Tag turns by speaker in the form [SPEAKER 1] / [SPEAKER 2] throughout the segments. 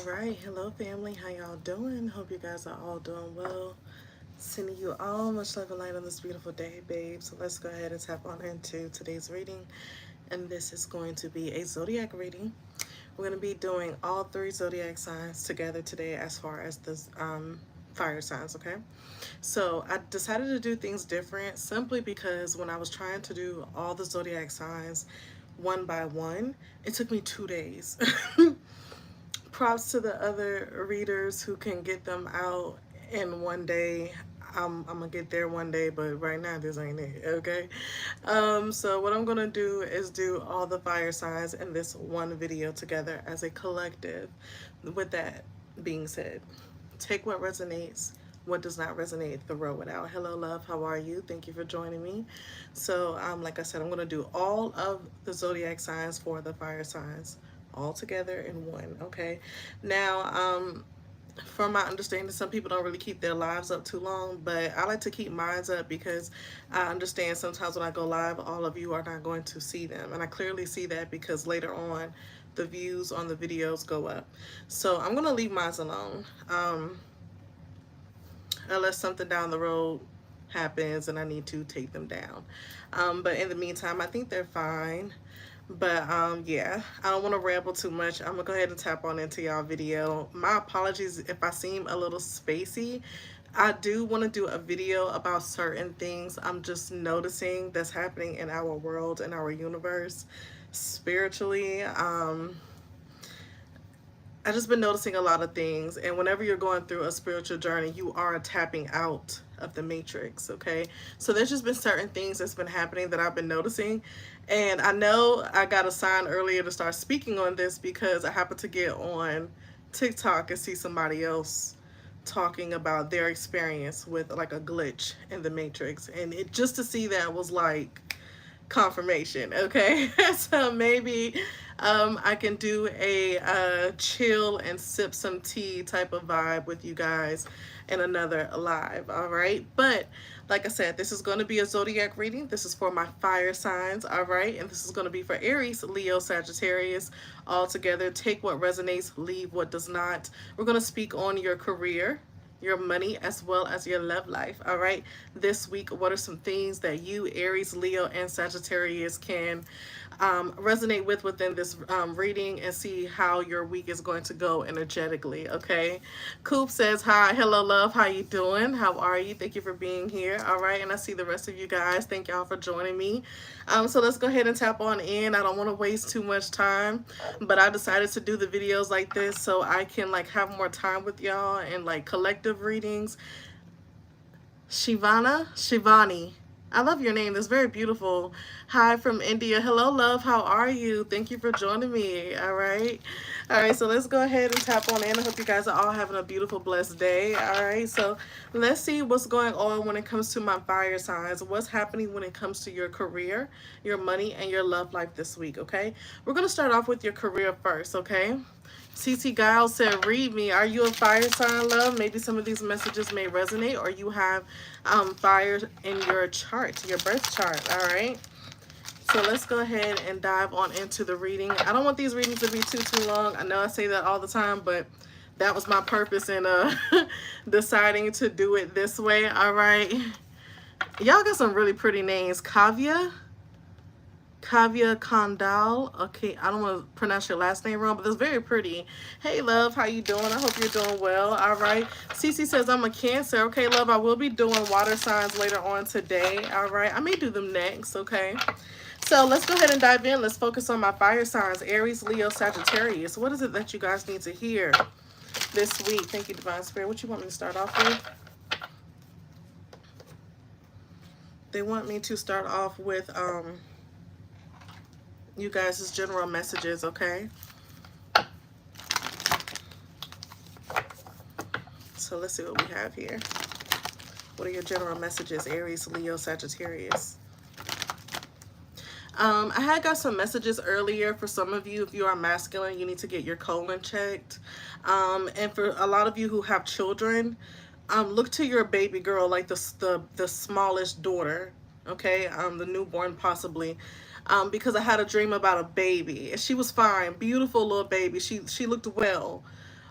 [SPEAKER 1] Alright, hello family, how y'all doing? Hope you guys are all doing well. Sending you all much love and light on this beautiful day, babe. So let's go ahead and tap on into today's reading. And this is going to be a zodiac reading. We're going to be doing all three zodiac signs together today as far as the fire signs, okay? So I decided to do things different simply because when I was trying to do all the zodiac signs one by one, it took me 2 days. Props to the other readers who can get them out in one day. I'm gonna get there one day, but right now this ain't it, okay? So what I'm gonna do is do all the fire signs in this one video together as a collective. With that being said, take what resonates, what does not resonate, throw it out. Hello love, how are you? Thank you for joining me. So like I said, I'm gonna do all of the zodiac signs for the fire signs all together in one, okay? Now from my understanding, some people don't really keep their lives up too long, but I like to keep mine up because I understand sometimes when I go live, all of you are not going to see them. And I clearly see that because later on, the views on the videos go up. So I'm going to leave mine alone. Unless something down the road happens and I need to take them down. But in the meantime, I think they're fine. But yeah, I don't want to ramble too much. I'm gonna go ahead and tap on into y'all video. My apologies if I seem a little spacey. I do want to do a video about certain things I'm just noticing that's happening in our world, in our universe, spiritually. I just been noticing a lot of things, and whenever you're going through a spiritual journey, you are tapping out of the matrix, okay? So there's just been certain things that's been happening that I've been noticing, and I know I got a sign earlier to start speaking on this because I happened to get on TikTok and see somebody else talking about their experience with like a glitch in the matrix, and it just to see that was like confirmation, okay? So maybe I can do a chill and sip some tea type of vibe with you guys in another live, all right? But like I said, this is going to be a zodiac reading. This is for my fire signs, all right? And this is going to be for Aries, Leo, Sagittarius, all together. Take what resonates, leave what does not. We're going to speak on your career, your money, as well as your love life, all right? This week, what are some things that you, Aries, Leo, and Sagittarius can resonate with within this reading and see how your week is going to go energetically, okay? Coop says, hi, hello, love, how you doing? How are you? Thank you for being here, all right? And I see the rest of you guys. Thank y'all for joining me. So let's go ahead and tap on in. I don't want to waste too much time, but I decided to do the videos like this so I can like have more time with y'all and like collective readings. Shivani. I love your name. That's very beautiful. Hi from India. Hello, love. How are you? Thank you for joining me. All right. All right. So let's go ahead and tap on in. I hope you guys are all having a beautiful, blessed day. All right. So let's see what's going on when it comes to my fire signs. What's happening when it comes to your career, your money, and your love life this week. Okay. We're going to start off with your career first. Okay. CC Giles said, read me. Are you a fire sign, love? Maybe some of these messages may resonate, or you have fire in your chart, your birth chart, all right? So let's go ahead and dive on into the reading. I don't want these readings to be too long. I know I say that all the time, but that was my purpose in deciding to do it this way, all right? Y'all got some really pretty names. Kavya Kandal. Okay, I don't want to pronounce your last name wrong, but that's very pretty. Hey, love, how you doing? I hope you're doing well. All right. Cece says, I'm a Cancer. Okay, love, I will be doing water signs later on today. All right. I may do them next, okay? So let's go ahead and dive in. Let's focus on my fire signs. Aries, Leo, Sagittarius. What is it that you guys need to hear this week? Thank you, Divine Spirit. What you want me to start off with? They want me to start off with you guys' general messages, okay? So let's see what we have here. What are your general messages, Aries, Leo, Sagittarius? I had got some messages earlier for some of you. If you are masculine, you need to get your colon checked. And for a lot of you who have children, look to your baby girl, like the smallest daughter, okay? The newborn possibly. Because I had a dream about a baby, and she was fine, beautiful little baby. She looked well,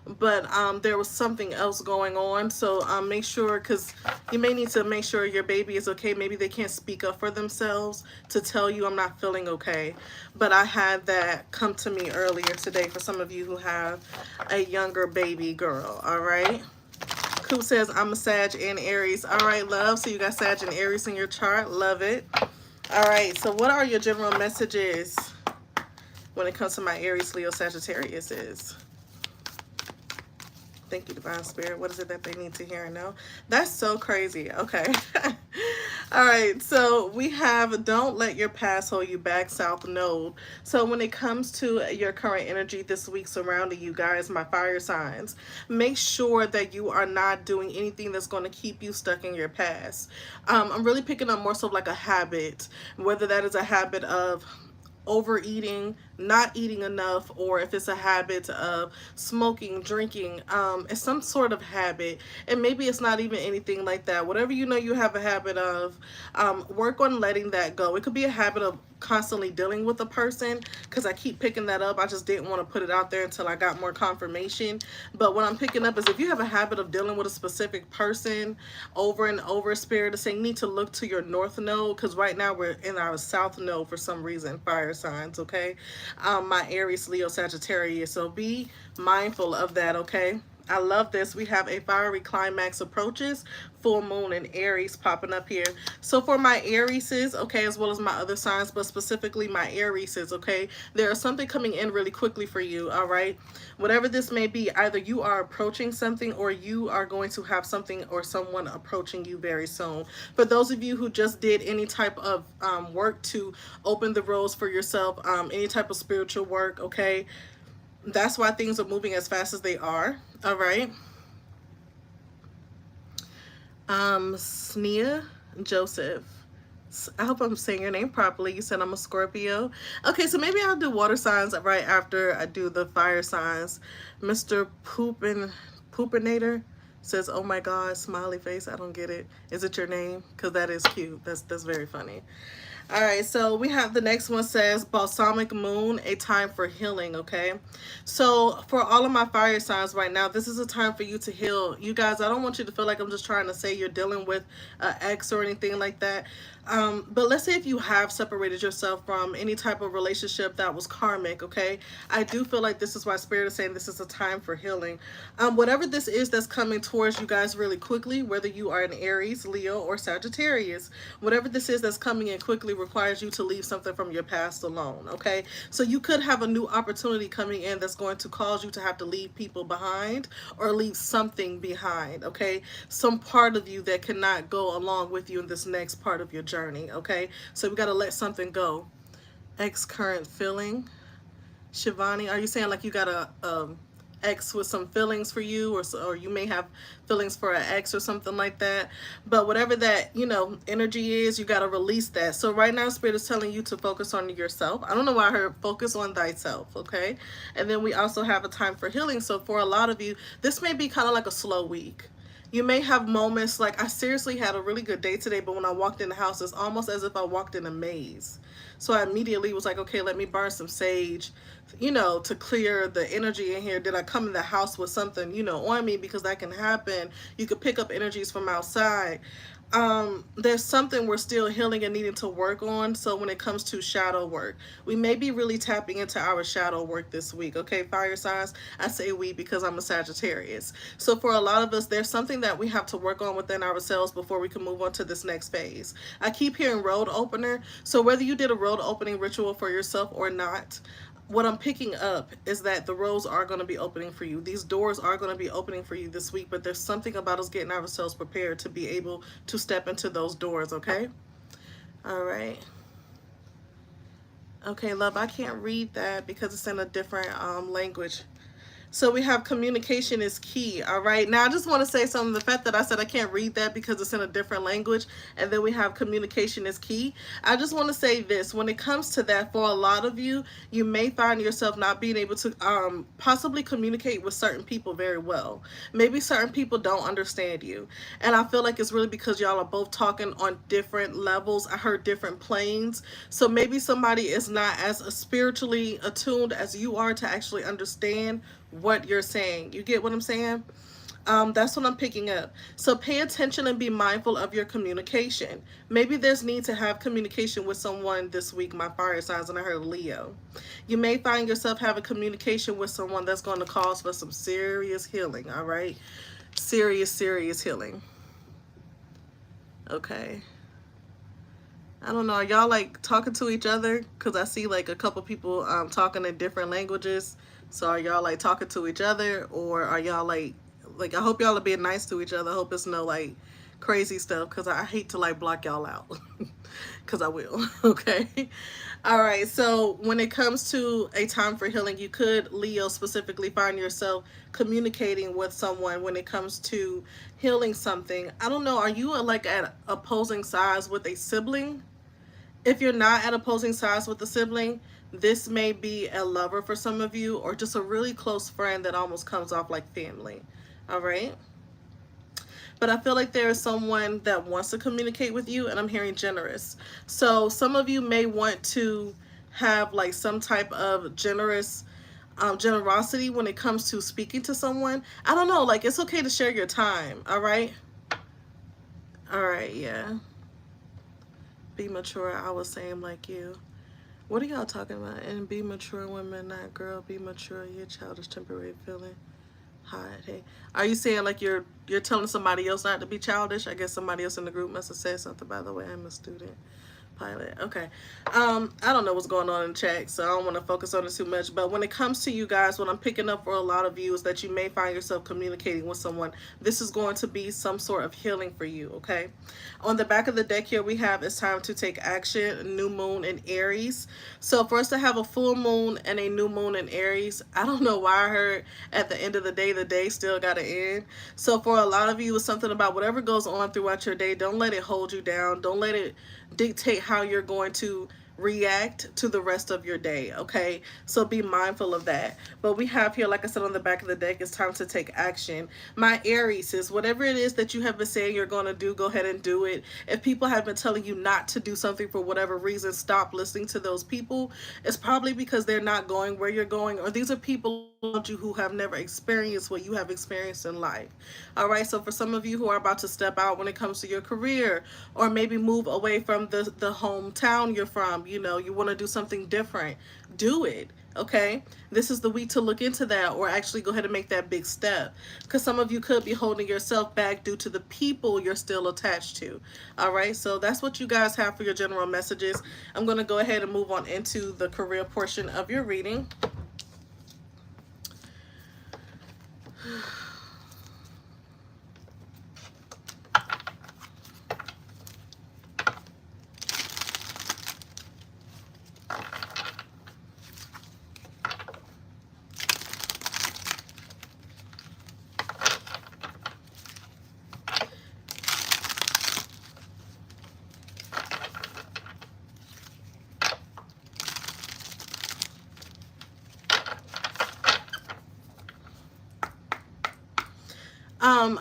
[SPEAKER 1] but there was something else going on. So make sure, because you may need to make sure your baby is okay. Maybe they can't speak up for themselves to tell you, I'm not feeling okay. But I had that come to me earlier today for some of you who have a younger baby girl. All right. Coop says, I'm a Sag and Aries. All right, love. So you got Sag and Aries in your chart. Love it. All right. So what are your general messages when it comes to my Aries, Leo, Sagittarius is? Thank you, Divine Spirit. What is it that they need to hear and know? That's so crazy. Okay. All right. So we have don't let your past hold you back, South Node. So when it comes to your current energy this week surrounding you guys, my fire signs, make sure that you are not doing anything that's going to keep you stuck in your past. I'm really picking up more so like a habit, whether that is a habit of overeating, not eating enough, or if it's a habit of smoking, drinking, it's some sort of habit. And maybe it's not even anything like that. Whatever you know you have a habit of, work on letting that go. It could be a habit of constantly dealing with a person, because I keep picking that up. I just didn't want to put it out there until I got more confirmation. But what I'm picking up is if you have a habit of dealing with a specific person over and over, Spirit is saying you need to look to your north node, because right now we're in our south node for some reason, fire signs, okay? My Aries, Leo, Sagittarius. So be mindful of that, okay? I love this. We have a fiery climax approaches, full moon and Aries popping up here. So for my Arieses, okay, as well as my other signs, but specifically my Arieses, okay, there is something coming in really quickly for you, all right? Whatever this may be, either you are approaching something or you are going to have something or someone approaching you very soon. For those of you who just did any type of work to open the roads for yourself, any type of spiritual work, okay, that's why things are moving as fast as they are. All right. Sneha Joseph. I hope I'm saying your name properly. You said I'm a Scorpio. Okay, so maybe I'll do water signs right after I do the fire signs. Mr. Poopinator says, "Oh my God, smiley face. I don't get it. Is it your name? Because that is cute. That's very funny." All right, so we have the next one says balsamic moon, a time for healing, okay? So for all of my fire signs right now, this is a time for you to heal. You guys, I don't want you to feel like I'm just trying to say you're dealing with an ex or anything like that. But let's say if you have separated yourself from any type of relationship that was karmic, okay? I do feel like this is why Spirit is saying this is a time for healing. Whatever this is that's coming towards you guys really quickly, whether you are an Aries, Leo, or Sagittarius, whatever this is that's coming in quickly requires you to leave something from your past alone, okay? So you could have a new opportunity coming in that's going to cause you to have to leave people behind or leave something behind, okay? Some part of you that cannot go along with you in this next part of your journey, okay? So we got to let something go. Ex current feeling. Shivani, are you saying like you got a ex with some feelings for you, or you may have feelings for an ex or something like that? But whatever that, you know, energy is, you got to release that. So right now Spirit is telling you to focus on yourself. I don't know why I heard focus on thyself, okay? And then we also have a time for healing. So for a lot of you, this may be kind of like a slow week. You may have moments like, I seriously had a really good day today, but when I walked in the house, it's almost as if I walked in a maze. So I immediately was like, okay, let me burn some sage, you know, to clear the energy in here. Did I come in the house with something, you know, on me? Because that can happen. You could pick up energies from outside. There's something we're still healing and needing to work on. So when it comes to shadow work, we may be really tapping into our shadow work this week, okay? Fire signs, I say we because I'm a Sagittarius. So for a lot of us, there's something that we have to work on within ourselves before we can move on to this next phase. I keep hearing road opener. So whether you did a road opening ritual for yourself or not, what I'm picking up is that the roads are going to be opening for you. These doors are going to be opening for you this week, but there's something about us getting ourselves prepared to be able to step into those doors, okay? All right. Okay, love, I can't read that because it's in a different language. So we have communication is key, all right? Now, I just want to say something. The fact that I said I can't read that because it's in a different language, and then we have communication is key. I just want to say this. When it comes to that, for a lot of you, you may find yourself not being able to possibly communicate with certain people very well. Maybe certain people don't understand you. And I feel like it's really because y'all are both talking on different levels. I heard different planes. So maybe somebody is not as spiritually attuned as you are to actually understand what you're saying. You get what I'm saying? That's what I'm picking up. So pay attention and be mindful of your communication. Maybe there's need to have communication with someone this week, my fire signs, and I heard Leo. You may find yourself having communication with someone that's going to cause for some serious healing, all right? Serious, serious healing. Okay. I don't know. Are y'all like talking to each other? Because I see like a couple people talking in different languages. So are y'all like talking to each other, or are y'all like I hope y'all are being nice to each other. I hope it's no like crazy stuff, because I hate to like block y'all out. Because I will. Okay. All right. So when it comes to a time for healing, you could, Leo, specifically find yourself communicating with someone when it comes to healing something. I don't know. Are you like at opposing sides with a sibling? If you're not at opposing sides with a sibling, this may be a lover for some of you, or just a really close friend that almost comes off like family. All right. But I feel like there is someone that wants to communicate with you, and I'm hearing generous. So some of you may want to have like some type of generosity when it comes to speaking to someone. I don't know, like it's okay to share your time. All right. All right. Yeah. Be mature. I was saying like you. What are y'all talking about? And be mature, women, not girl. Be mature. Your childish temporary feeling. Hi. Hey. Are you saying like you're telling somebody else not to be childish? I guess somebody else in the group must have said something. By the way, I'm a student. Pilot. Okay. I don't know what's going on in chat, so I don't want to focus on it too much. But when it comes to you guys, what I'm picking up for a lot of you is that you may find yourself communicating with someone. This is going to be some sort of healing for you, okay? On the back of the deck here, we have it's time to take action, new moon in Aries. So for us to have a full moon and a new moon in Aries, I don't know why I heard at the end of the day still got to end. So for a lot of you, it's something about whatever goes on throughout your day. Don't let it hold you down. Don't let it dictate how you're going to react to the rest of your day, okay? So be mindful of that. But we have here, like I said on the back of the deck, it's time to take action. My Aries is whatever it is that you have been saying you're going to do, go ahead and do it. If people have been telling you not to do something for whatever reason, stop listening to those people. It's probably because they're not going where you're going, or these are people around you who have never experienced what you have experienced in life. All right, so for some of you who are about to step out when it comes to your career, or maybe move away from the hometown you're from, you know, you want to do something different, do it. Okay, this is the week to look into that, or actually go ahead and make that big step, because some of you could be holding yourself back due to the people you're still attached to. All right, so that's what you guys have for your general messages. I'm going to go ahead and move on into the career portion of your reading.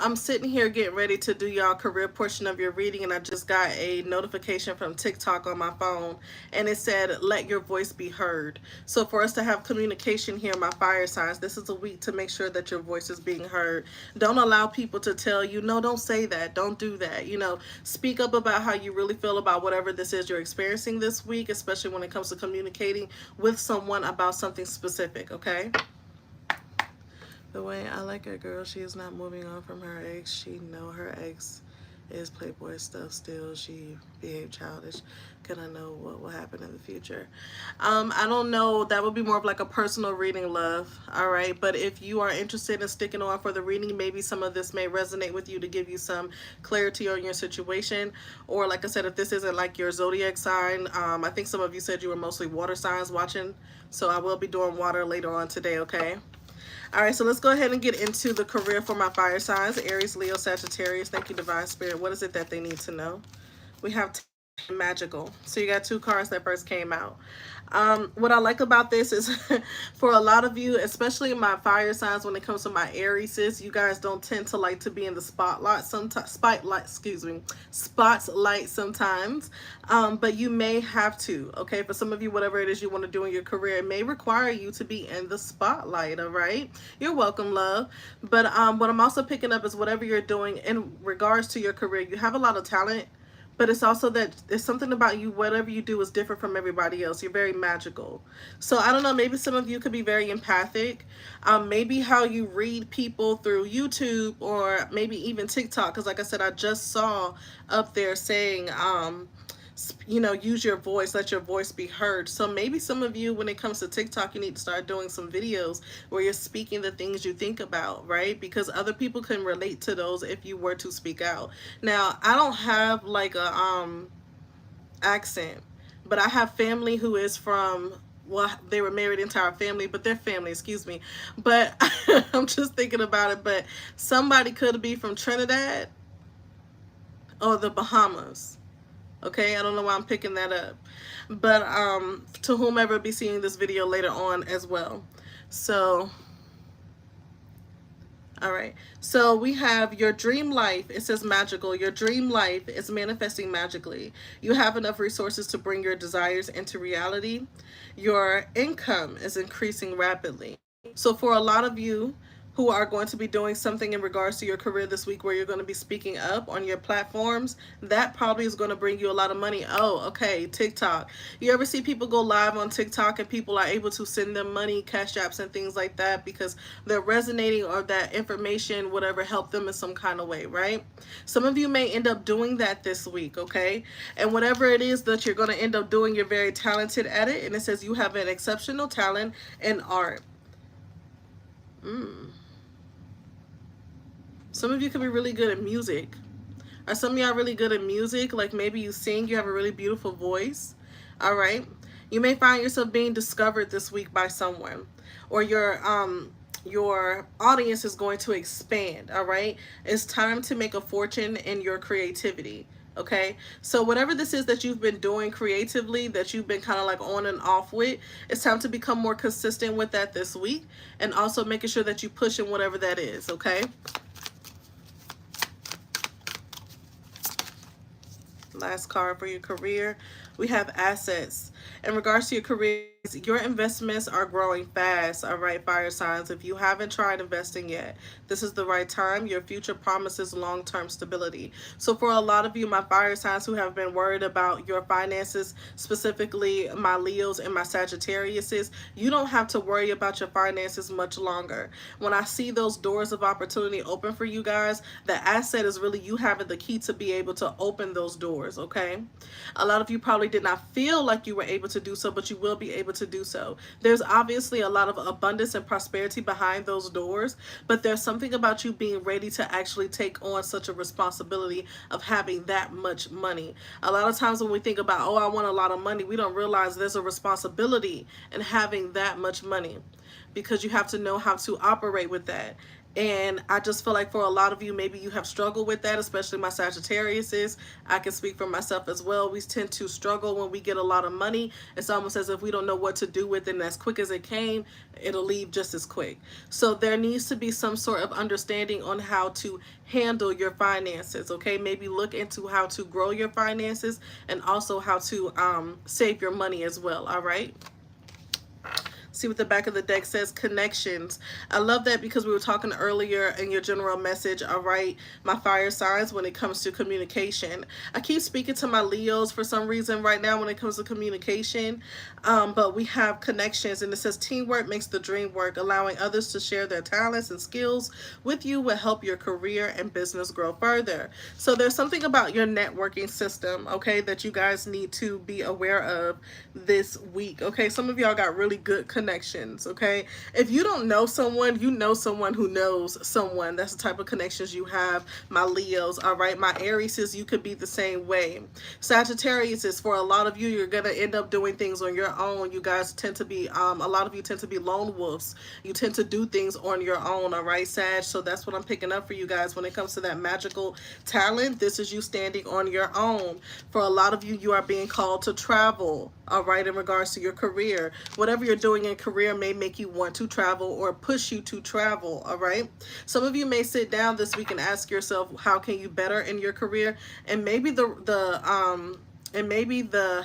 [SPEAKER 1] I'm sitting here getting ready to do y'all career portion of your reading, and I just got a notification from TikTok on my phone, and it said, let your voice be heard. So for us to have communication here, my fire signs, this is a week to make sure that your voice is being heard. Don't allow people to tell you, no, don't say that, don't do that. You know, speak up about how you really feel about whatever this is you're experiencing this week, especially when it comes to communicating with someone about something specific, okay? The way I like a girl, she is not moving on from her ex. She know her ex is playboy stuff still. She behaved childish. Can I know what will happen in the future? I don't know. That would be more of like a personal reading, love. All right. But if you are interested in sticking on for the reading, maybe some of this may resonate with you to give you some clarity on your situation. Or like I said, if this isn't like your zodiac sign, I think some of you said you were mostly water signs watching. So I will be doing water later on today, okay? All right, so let's go ahead and get into the career for my fire signs. Aries, Leo, Sagittarius. Thank you, Divine Spirit. What is it that they need to know? We have Magical. So you got two cards that first came out. What I like about this is for a lot of you, especially my fire signs, when it comes to my Aries, you guys don't tend to like to be in the spotlight sometimes. Spotlight sometimes. But you may have to. Okay, for some of you, whatever it is you want to do in your career, it may require you to be in the spotlight. All right, you're welcome, love. But what I'm also picking up is whatever you're doing in regards to your career, you have a lot of talent, but it's also that there's something about you, whatever you do is different from everybody else. You're very magical. So I don't know, maybe some of you could be very empathic. Maybe how you read people through YouTube or maybe even TikTok, because like I said, I just saw up there saying use your voice, let your voice be heard. So maybe some of you, when it comes to TikTok, you need to start doing some videos where you're speaking the things you think about, right? Because other people can relate to those if you were to speak out. Now, I don't have like a accent, but I have family who is from, well, they were married into our family, but their family, excuse me. But I'm just thinking about it, but somebody could be from Trinidad or the Bahamas. Okay, I don't know why I'm picking that up. But to whomever be seeing this video later on as well. So, all right. So we have your dream life. It says magical. Your dream life is manifesting magically. You have enough resources to bring your desires into reality. Your income is increasing rapidly. So for a lot of you who are going to be doing something in regards to your career this week where you're going to be speaking up on your platforms, that probably is going to bring you a lot of money. Oh, okay, TikTok. You ever see people go live on TikTok and people are able to send them money, cash apps and things like that because they're resonating or that information, whatever, helped them in some kind of way, right? Some of you may end up doing that this week, okay? And whatever it is that you're going to end up doing, you're very talented at it. And it says you have an exceptional talent in art. Some of you could be really good at music. Are some of y'all really good at music? Like maybe you sing, you have a really beautiful voice. All right. You may find yourself being discovered this week by someone. Or your audience is going to expand. All right. It's time to make a fortune in your creativity. Okay, so whatever this is that you've been doing creatively, that you've been kind of like on and off with, it's time to become more consistent with that this week, and also making sure that you push in whatever that is. Okay. Last card for your career. We have assets. In regards to your career, your investments are growing fast. All right, fire signs. If you haven't tried investing yet, this is the right time. Your future promises long-term stability. So for a lot of you, my fire signs who have been worried about your finances, specifically my Leos and my Sagittariuses, you don't have to worry about your finances much longer. When I see those doors of opportunity open for you guys, the asset is really you having the key to be able to open those doors, okay? A lot of you probably did not feel like you were able to do so, but you will be able to do so. There's obviously a lot of abundance and prosperity behind those doors, but there's something about you being ready to actually take on such a responsibility of having that much money. A lot of times when we think about, oh, I want a lot of money, we don't realize there's a responsibility in having that much money, because you have to know how to operate with that. And I just feel like for a lot of you, maybe you have struggled with that, especially my Sagittariuses. I can speak for myself as well. We tend to struggle when we get a lot of money. It's almost as if we don't know what to do with it, and as quick as it came, it'll leave just as quick. So there needs to be some sort of understanding on how to handle your finances, okay? Maybe look into how to grow your finances and also how to save your money as well, all right? See what the back of the deck says, connections. I love that because we were talking earlier in your general message, all right, my fire signs, when it comes to communication. I keep speaking to my Leos for some reason right now when it comes to communication, but we have connections, and it says teamwork makes the dream work. Allowing others to share their talents and skills with you will help your career and business grow further. So there's something about your networking system, okay, that you guys need to be aware of this week, okay? Some of y'all got really good connections connections, okay? If you don't know someone, you know someone who knows someone. That's the type of connections you have, my Leos, all right? My Aries, you could be the same way. Sagittarius is, for a lot of you, you're going to end up doing things on your own. You guys tend to be, a lot of you tend to be lone wolves. You tend to do things on your own, all right, Sag? So that's what I'm picking up for you guys when it comes to that magical talent. This is you standing on your own. For a lot of you, you are being called to travel, all right, in regards to your career. Whatever you're doing in career may make you want to travel or push you to travel, all right? Some of you may sit down this week and ask yourself, how can you better in your career? And maybe the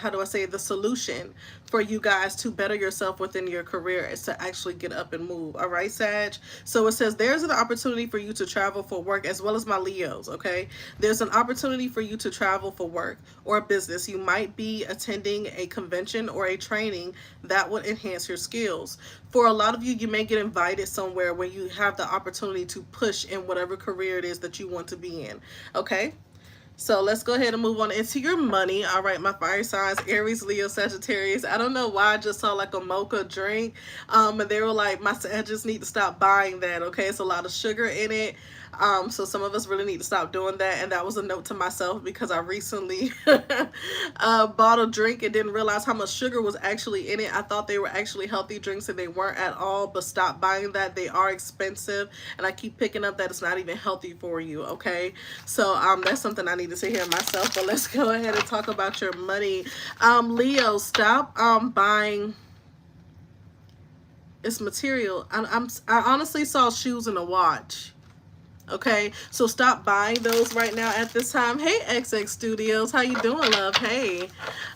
[SPEAKER 1] how do I say, the solution for you guys to better yourself within your career is to actually get up and move, all right, Sag? So it says there's an opportunity for you to travel for work, as well as my Leos, okay? There's an opportunity for you to travel for work or business. You might be attending a convention or a training that would enhance your skills. For a lot of you, you may get invited somewhere where you have the opportunity to push in whatever career it is that you want to be in, okay? So let's go ahead and move on into your money. All right, my fire signs, Aries, Leo, Sagittarius. I don't know why I just saw like a mocha drink. And they were like, I just need to stop buying that. Okay, it's a lot of sugar in it. So some of us really need to stop doing that. And that was a note to myself because I recently bought a drink and didn't realize how much sugar was actually in it. I thought they were actually healthy drinks and they weren't at all, but stop buying that. They are expensive. And I keep picking up that it's not even healthy for you. Okay, so that's something I need to say here myself. But let's go ahead and talk about your money. Leo, stop buying. It's material. I honestly saw shoes and a watch. Okay, so stop buying those right now at this time. Hey, XX Studios, how you doing, love? Hey.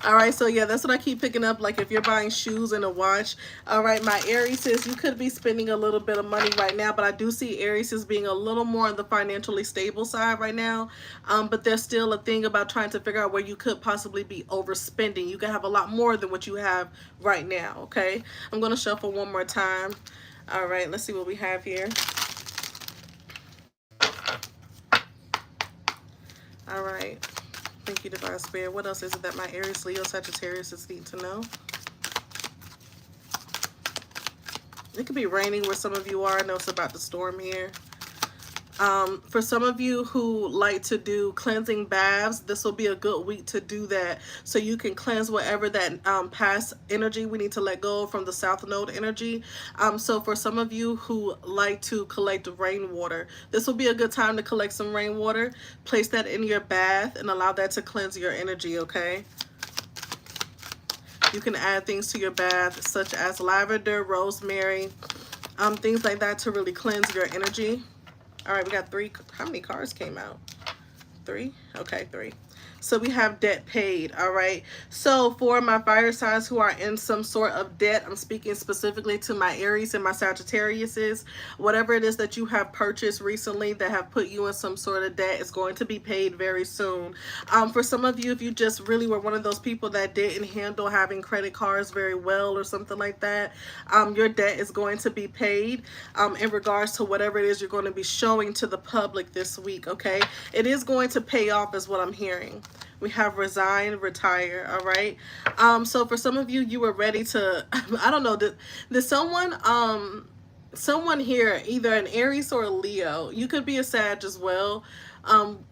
[SPEAKER 1] All right, so yeah, that's what I keep picking up. Like if you're buying shoes and a watch. All right, my Aries says you could be spending a little bit of money right now, but I do see Aries as being a little more on the financially stable side right now. But there's still a thing about trying to figure out where you could possibly be overspending. You can have a lot more than what you have right now, okay? I'm going to shuffle one more time. All right, let's see what we have here. All right. Thank you, Divine Spirit. What else is it that my Aries, Leo, Sagittarius need to know? It could be raining where some of you are. I know it's about to storm here. For some of you who like to do cleansing baths, this will be a good week to do that. So you can cleanse whatever that past energy we need to let go from the South Node energy. So for some of you who like to collect rainwater, this will be a good time to collect some rainwater. Place that in your bath and allow that to cleanse your energy, okay? You can add things to your bath such as lavender, rosemary, things like that to really cleanse your energy. All right, we got 3. How many cards came out? 3? Okay, 3. So we have debt paid, all right? So for my fire signs who are in some sort of debt, I'm speaking specifically to my Aries and my Sagittariuses. Whatever it is that you have purchased recently that have put you in some sort of debt is going to be paid very soon. For some of you, if you just really were one of those people that didn't handle having credit cards very well or something like that, your debt is going to be paid in regards to whatever it is you're going to be showing to the public this week, okay? It is going to pay off is what I'm hearing. We have resign, retire, all right? So for some of you, you were ready to, I don't know, did someone here, either an Aries or a Leo, you could be a Sag as well,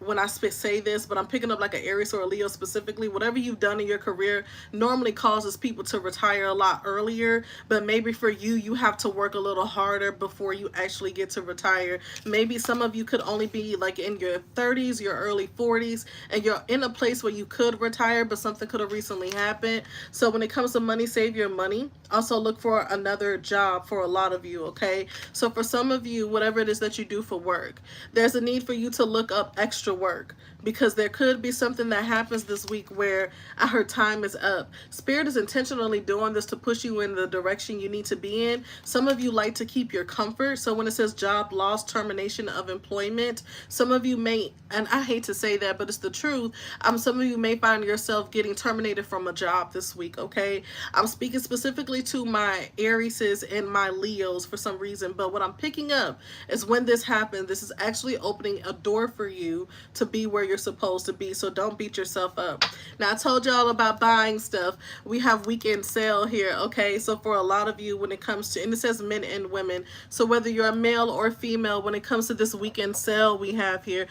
[SPEAKER 1] when I say this, but I'm picking up like an Aries or a Leo specifically. Whatever you've done in your career normally causes people to retire a lot earlier, but maybe for you, you have to work a little harder before you actually get to retire. Maybe some of you could only be like in your 30s, your early 40s, and you're in a place where you could retire, but something could have recently happened. So when it comes to money, save your money. Also look for another job for a lot of you, okay? So for some of you, whatever it is that you do for work, there's a need for you to look up extra work, because there could be something that happens this week where I heard time is up. Spirit is intentionally doing this to push you in the direction you need to be in. Some of you like to keep your comfort. So when it says job loss, termination of employment, some of you may, and I hate to say that, but it's the truth, some of you may find yourself getting terminated from a job this week, okay? I'm speaking specifically to my Arieses and my Leos for some reason, but what I'm picking up is when this happens, this is actually opening a door for you to be where you're supposed to be. So don't beat yourself up. Now, I told y'all about buying stuff. We have weekend sale here, okay? So for a lot of you, when it comes to, and it says men and women, so whether you're a male or female, when it comes to this weekend sale we have here,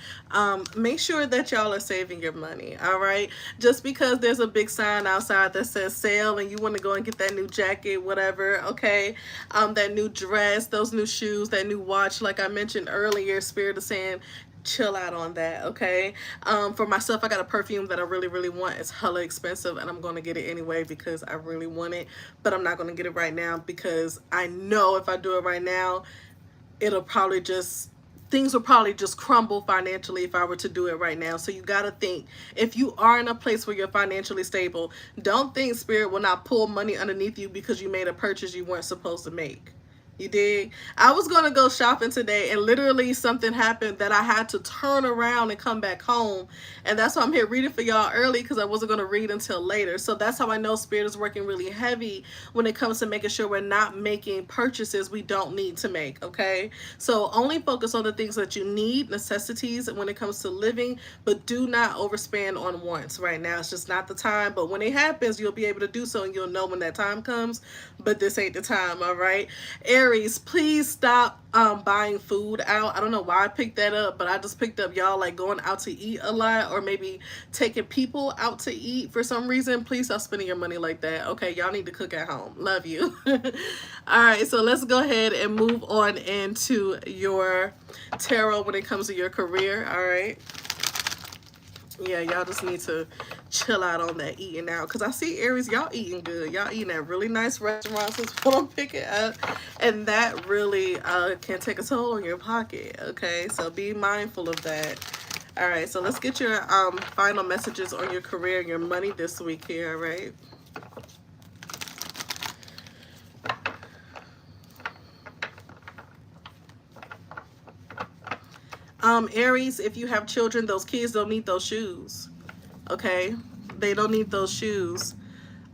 [SPEAKER 1] make sure that y'all are saving your money, all right? Just because there's a big sign outside that says sale and you want to go and get that new jacket, whatever, okay? That new dress, those new shoes, that new watch, like I mentioned earlier, Spirit is saying, chill out on that, okay? For myself, I got a perfume that I really, really want. It's hella expensive, and I'm going to get it anyway because I really want it, but I'm not going to get it right now because I know if I do it right now, it'll probably just, things will probably just crumble financially if I were to do it right now. So you got to think, if you are in a place where you're financially stable, don't think Spirit will not pull money underneath you because you made a purchase you weren't supposed to make. You dig? I was going to go shopping today and literally something happened that I had to turn around and come back home. And that's why I'm here reading for y'all early, because I wasn't going to read until later. So that's how I know Spirit is working really heavy when it comes to making sure we're not making purchases we don't need to make, okay? So only focus on the things that you need, necessities when it comes to living, but do not overspend on wants right now. It's just not the time. But when it happens, you'll be able to do so and you'll know when that time comes. But this ain't the time, all right? Aries, please stop buying food out. I don't know why I picked that up, but I just picked up y'all like going out to eat a lot, or maybe taking people out to eat for some reason. Please stop spending your money like that. Okay, y'all need to cook at home. Love you. All right, so let's go ahead and move on into your tarot when it comes to your career. All right. Yeah, y'all just need to chill out on that eating out, because I see Aries, y'all eating good. Y'all eating at really nice restaurants is what I'm picking up, and that really can take a toll on your pocket, okay? So be mindful of that. All right, so let's get your final messages on your career and your money this week here, all right? Aries, if you have children, those kids don't need those shoes, okay? They don't need those shoes.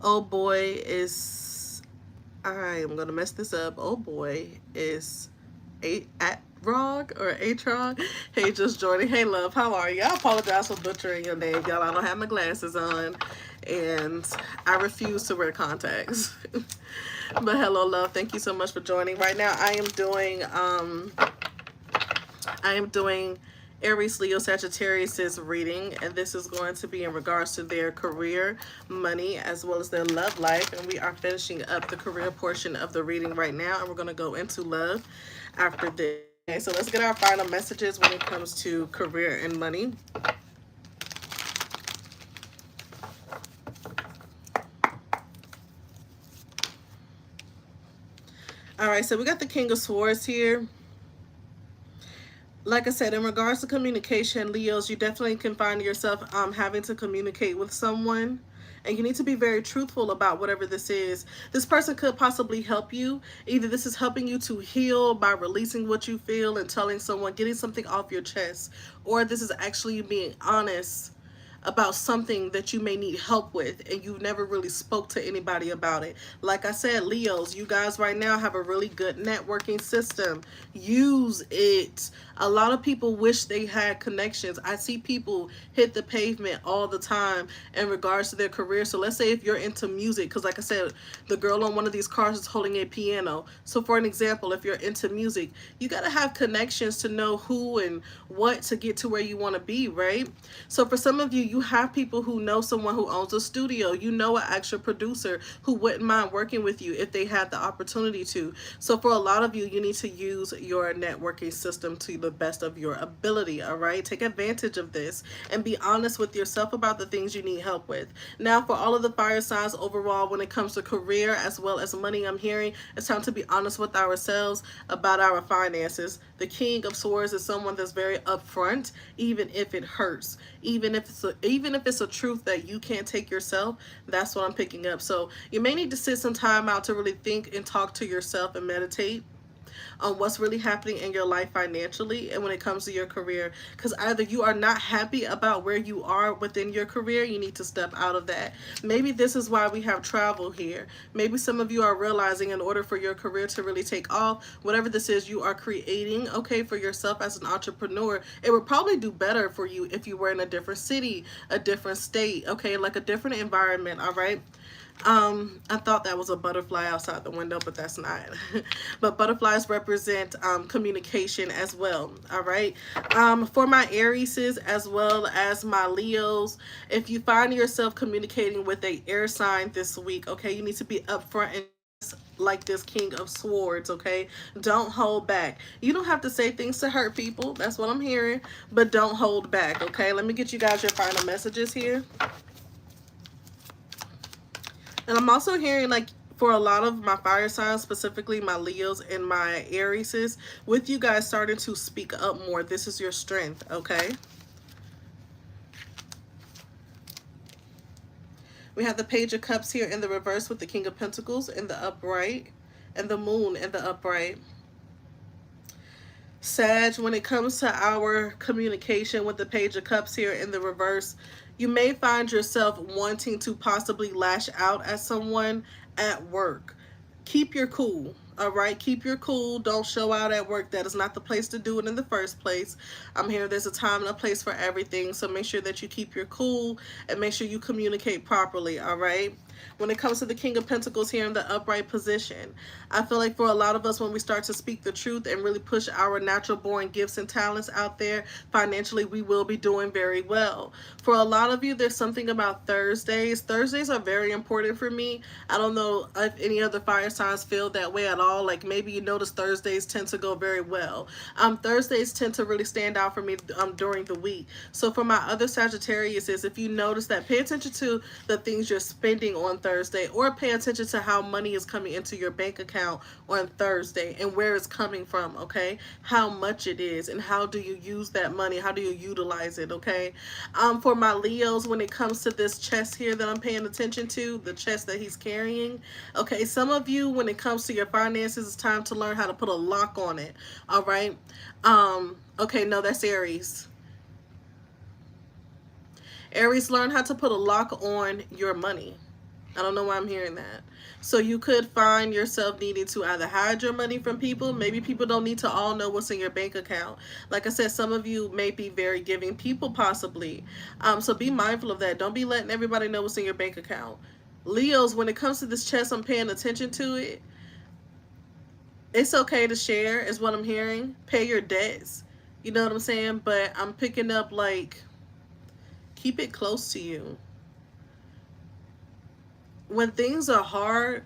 [SPEAKER 1] Oh boy is, I am gonna mess this up. Oh boy is Atrog or Atrog. Hey, just joining. Hey, love, how are you? I apologize for butchering your name, y'all. I don't have my glasses on, and I refuse to wear contacts. But hello, love. Thank you so much for joining. Right now, I am doing Aries, Leo, Sagittarius' reading, and this is going to be in regards to their career, money, as well as their love life. And we are finishing up the career portion of the reading right now, and we're going to go into love after this. Okay, so let's get our final messages when it comes to career and money. All right, so we got the King of Swords here. Like I said, in regards to communication, Leos, you definitely can find yourself having to communicate with someone. And you need to be very truthful about whatever this is. This person could possibly help you. Either this is helping you to heal by releasing what you feel and telling someone, getting something off your chest. Or this is actually you being honest about something that you may need help with and you've never really spoke to anybody about it. Like I said, Leos, you guys right now have a really good networking system. Use it. A lot of people wish they had connections. I see people hit the pavement all the time in regards to their career. So let's say if you're into music, because like I said, the girl on one of these cars is holding a piano. So for an example, if you're into music, you got to have connections to know who and what to get to where you want to be, right? So for some of you, you have people who know someone who owns a studio. You know an actual producer who wouldn't mind working with you if they had the opportunity to. So for a lot of you, you need to use your networking system to the best of your ability, all right? Take advantage of this and be honest with yourself about the things you need help with. Now, for all of the fire signs overall, when it comes to career as well as money, I'm hearing it's time to be honest with ourselves about our finances. The King of Swords is someone that's very upfront, even if it hurts. Even if it's a truth that you can't take yourself, that's what I'm picking up. So you may need to sit some time out to really think and talk to yourself and meditate. on what's really happening in your life financially and when it comes to your career. Because either you are not happy about where you are within your career, you need to step out of that. Maybe this is why we have travel here. Maybe some of you are realizing in order for your career to really take off, whatever this is you are creating, okay, for yourself as an entrepreneur, it would probably do better for you if you were in a different city, a different state, okay, like a different environment, all right? I thought that was a butterfly outside the window, but that's not. But butterflies represent communication as well. All right. For my Arieses as well as my Leos, if you find yourself communicating with a air sign this week, okay, you need to be upfront and like this King of Swords, okay? Don't hold back. You don't have to say things to hurt people. That's what I'm hearing. But don't hold back, okay? Let me get you guys your final messages here. And I'm also hearing, like, for a lot of my fire signs, specifically my Leos and my Arieses, with you guys starting to speak up more. This is your strength, okay? We have the Page of Cups here in the reverse with the King of Pentacles in the upright and the Moon in the upright. Sag, when it comes to our communication with the Page of Cups here in the reverse, you may find yourself wanting to possibly lash out at someone at work. Keep your cool. All right, keep your cool. Don't show out at work. That is not the place to do it in the first place. I'm here. There's a time and a place for everything. So make sure that you keep your cool and make sure you communicate properly. All right. When it comes to the King of Pentacles here in the upright position, I feel like for a lot of us, when we start to speak the truth and really push our natural born gifts and talents out there, financially, we will be doing very well. For a lot of you, there's something about Thursdays. Thursdays are very important for me. I don't know if any other fire signs feel that way at all. Like maybe you notice Thursdays tend to go very well. Thursdays tend to really stand out for me during the week. So for my other Sagittarius, is if you notice that, pay attention to the things you're spending on Thursday, or pay attention to how money is coming into your bank account on Thursday and where it's coming from, okay? How much it is and how do you use that money? How do you utilize it, okay? For my Leos, when it comes to this chest here that I'm paying attention to, the chest that he's carrying, okay, some of you, when it comes to your finances, it's time to learn how to put a lock on it, all right? Okay, no, that's Aries. Aries, learn how to put a lock on your money. I don't know why I'm hearing that. So you could find yourself needing to either hide your money from people. Maybe people don't need to all know what's in your bank account. Like I said, some of you may be very giving people possibly. So be mindful of that. Don't be letting everybody know what's in your bank account. Leos, when it comes to this chest, I'm paying attention to it. It's okay to share is what I'm hearing. Pay your debts. You know what I'm saying? But I'm picking up, like, keep it close to you. When things are hard,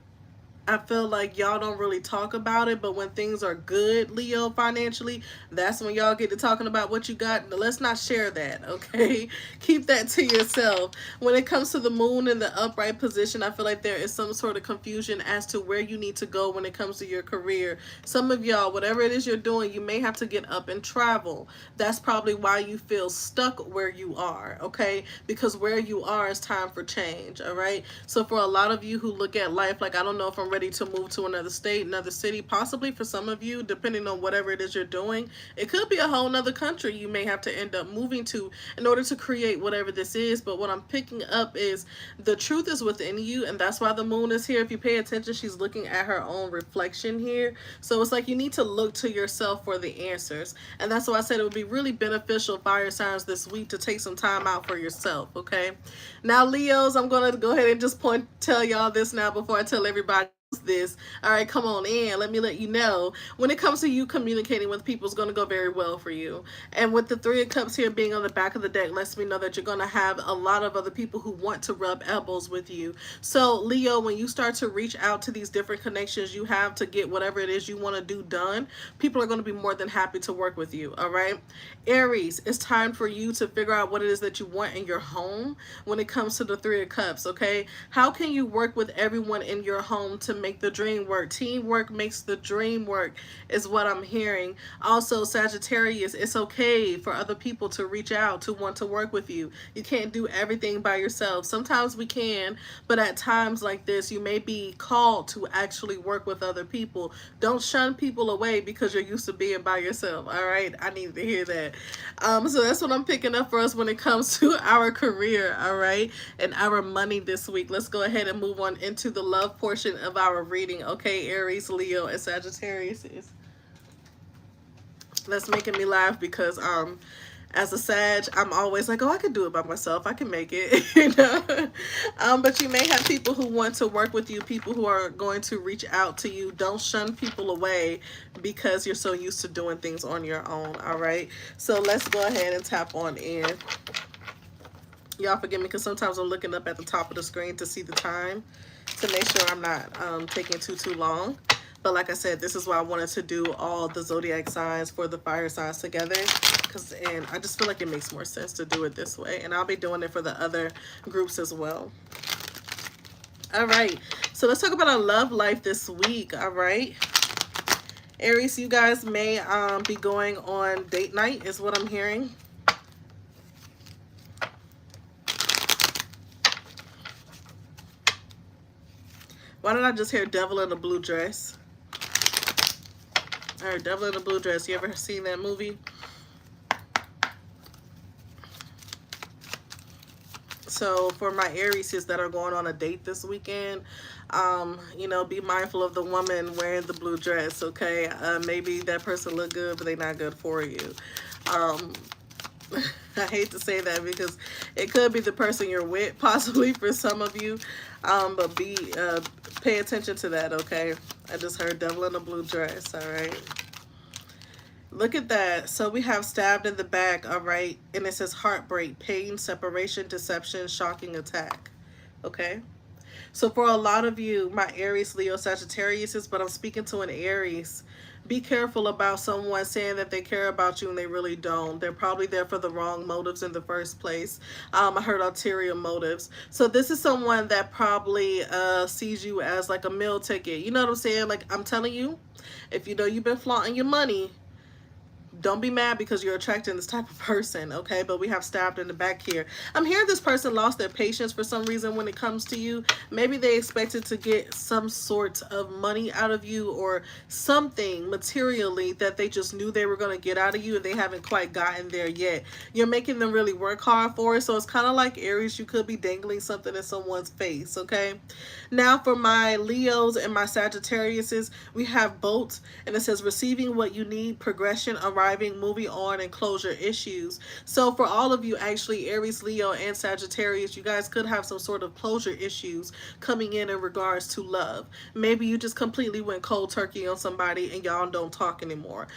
[SPEAKER 1] I feel like y'all don't really talk about it, but when things are good, Leo, financially, that's when y'all get to talking about what you got. Let's not share that, okay? Keep that to yourself. When it comes to the Moon in the upright position, I feel like there is some sort of confusion as to where you need to go when it comes to your career. Some of y'all, whatever it is you're doing, you may have to get up and travel. That's probably why you feel stuck where you are, okay? Because where you are is time for change, all right? So for a lot of you who look at life like, I don't know if I'm ready to move to another state, another city, possibly for some of you, depending on whatever it is you're doing, it could be a whole nother country you may have to end up moving to in order to create whatever this is. But what I'm picking up is the truth is within you, and that's why the Moon is here. If you pay attention, she's looking at her own reflection here. So it's like you need to look to yourself for the answers, and that's why I said it would be really beneficial, fire signs, this week to take some time out for yourself, okay? Now, Leos, I'm going to go ahead and just tell y'all this now before I tell everybody this. All right, come on in. Let me let you know. When it comes to you communicating with people, it's going to go very well for you. And with the Three of Cups here being on the back of the deck, lets me know that you're going to have a lot of other people who want to rub elbows with you. So, Leo, when you start to reach out to these different connections you have to get whatever it is you want to do done, people are going to be more than happy to work with you. All right, Aries, it's time for you to figure out what it is that you want in your home when it comes to the Three of Cups. Okay, how can you work with everyone in your home to make the dream work. Teamwork makes the dream work is what I'm hearing. Also, Sagittarius, it's okay for other people to reach out to want to work with you. You can't do everything by yourself. Sometimes we can, but at times like this, you may be called to actually work with other people. Don't shun people away because you're used to being by yourself. All right, I need to hear that. So that's what I'm picking up for us when it comes to our career. All right, and our money this week. Let's go ahead and move on into the love portion of our reading. Okay, Aries, Leo, and Sagittarius. That's making me laugh because as a Sag, I'm always like, oh, I can do it by myself. I can make it, you know. But you may have people who want to work with you, people who are going to reach out to you. Don't shun people away because you're so used to doing things on your own, all right? So let's go ahead and tap on in. Y'all forgive me because sometimes I'm looking up at the top of the screen to see the time to make sure I'm not taking too long. But like I said, this is why I wanted to do all the zodiac signs for the fire signs together. And I just feel like it makes more sense to do it this way. And I'll be doing it for the other groups as well. All right. So let's talk about our love life this week. All right. Aries, you guys may be going on date night is what I'm hearing. Why did I just hear devil in a blue dress? I heard devil in a blue dress. You ever seen that movie? So for my Aries that are going on a date this weekend, you know, be mindful of the woman wearing the blue dress, okay? Maybe that person look good, but they're not good for you. I hate to say that because it could be the person you're with, possibly for some of you. But pay attention to that, okay? I just heard devil in a blue dress, all right? Look at that. So we have stabbed in the back, all right? And it says heartbreak, pain, separation, deception, shocking attack, okay? So for a lot of you, my Aries, Leo, Sagittarius, but I'm speaking to an Aries. Be careful about someone saying that they care about you and they really don't. They're probably there for the wrong motives in the first place. I heard ulterior motives. So this is someone that probably sees you as like a meal ticket. You know what I'm saying? Like I'm telling you, if you know you've been flaunting your money, don't be mad because you're attracting this type of person, okay? But we have stabbed in the back here. I'm hearing this person lost their patience for some reason when it comes to you. Maybe they expected to get some sort of money out of you or something materially that they just knew they were going to get out of you and they haven't quite gotten there yet. You're making them really work hard for it. So it's kind of like Aries, you could be dangling something in someone's face, okay? Now for my Leos and my Sagittariuses, we have both, and it says receiving what you need, progression, arriving, moving on, and closure issues. So for all of you, actually, Aries, Leo, and Sagittarius, you guys could have some sort of closure issues coming in regards to love. Maybe you just completely went cold turkey on somebody and y'all don't talk anymore.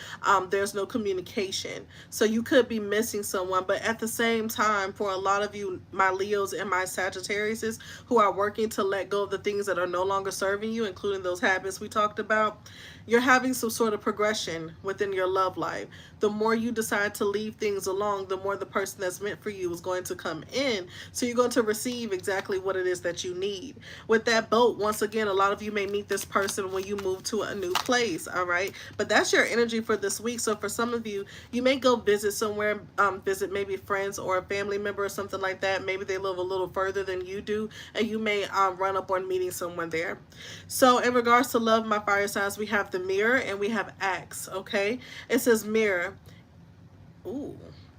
[SPEAKER 1] There's no communication. So you could be missing someone, but at the same time, for a lot of you, my Leos and my Sagittariuses who are working to let go of the things that are no longer serving you, including those habits we talked about, you're having some sort of progression within your love life. The more you decide to leave things alone, the more the person that's meant for you is going to come in. So you're going to receive exactly what it is that you need. With that boat, once again, a lot of you may meet this person when you move to a new place, all right? But that's your energy for this week. So for some of you, you may go visit somewhere, visit maybe friends or a family member or something like that. Maybe they live a little further than you do, and you may run up on meeting someone there. So in regards to love, my fire signs, we have the mirror and we have axe, okay? It says mirror. Ooh,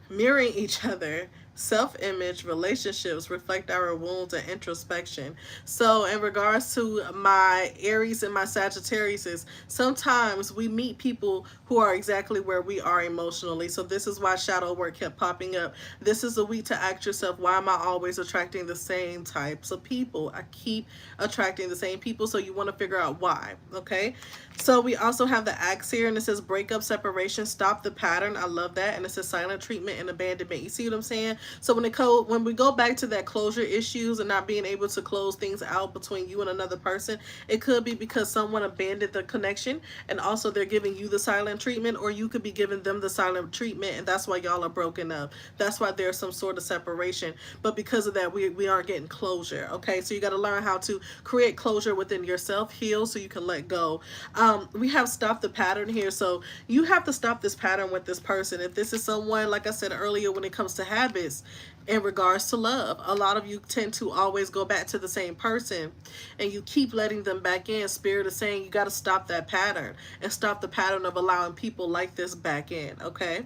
[SPEAKER 1] mirroring each other. Self-image, relationships reflect our wounds and introspection. So in regards to my Aries and my Sagittarius, sometimes we meet people who are exactly where we are emotionally. So this is why shadow work kept popping up. This is a week to ask yourself, why am I always attracting the same types of people? I keep attracting the same people, so you want to figure out why, okay? So we also have the axe here, and it says breakup, separation, stop the pattern. I love that. And it says silent treatment and abandonment. You see what I'm saying? So when we go back to that closure issues and not being able to close things out between you and another person, it could be because someone abandoned the connection, and also they're giving you the silent treatment, or you could be giving them the silent treatment, and that's why y'all are broken up. That's why there's some sort of separation. But because of that, we aren't getting closure. Okay, so you got to learn how to create closure within yourself, heal, so you can let go. We have stopped the pattern here, so you have to stop this pattern with this person. If this is someone, like I said earlier, when it comes to habits in regards to love, a lot of you tend to always go back to the same person, and you keep letting them back in. Spirit is saying you got to stop that pattern and stop the pattern of allowing people like this back in. Okay.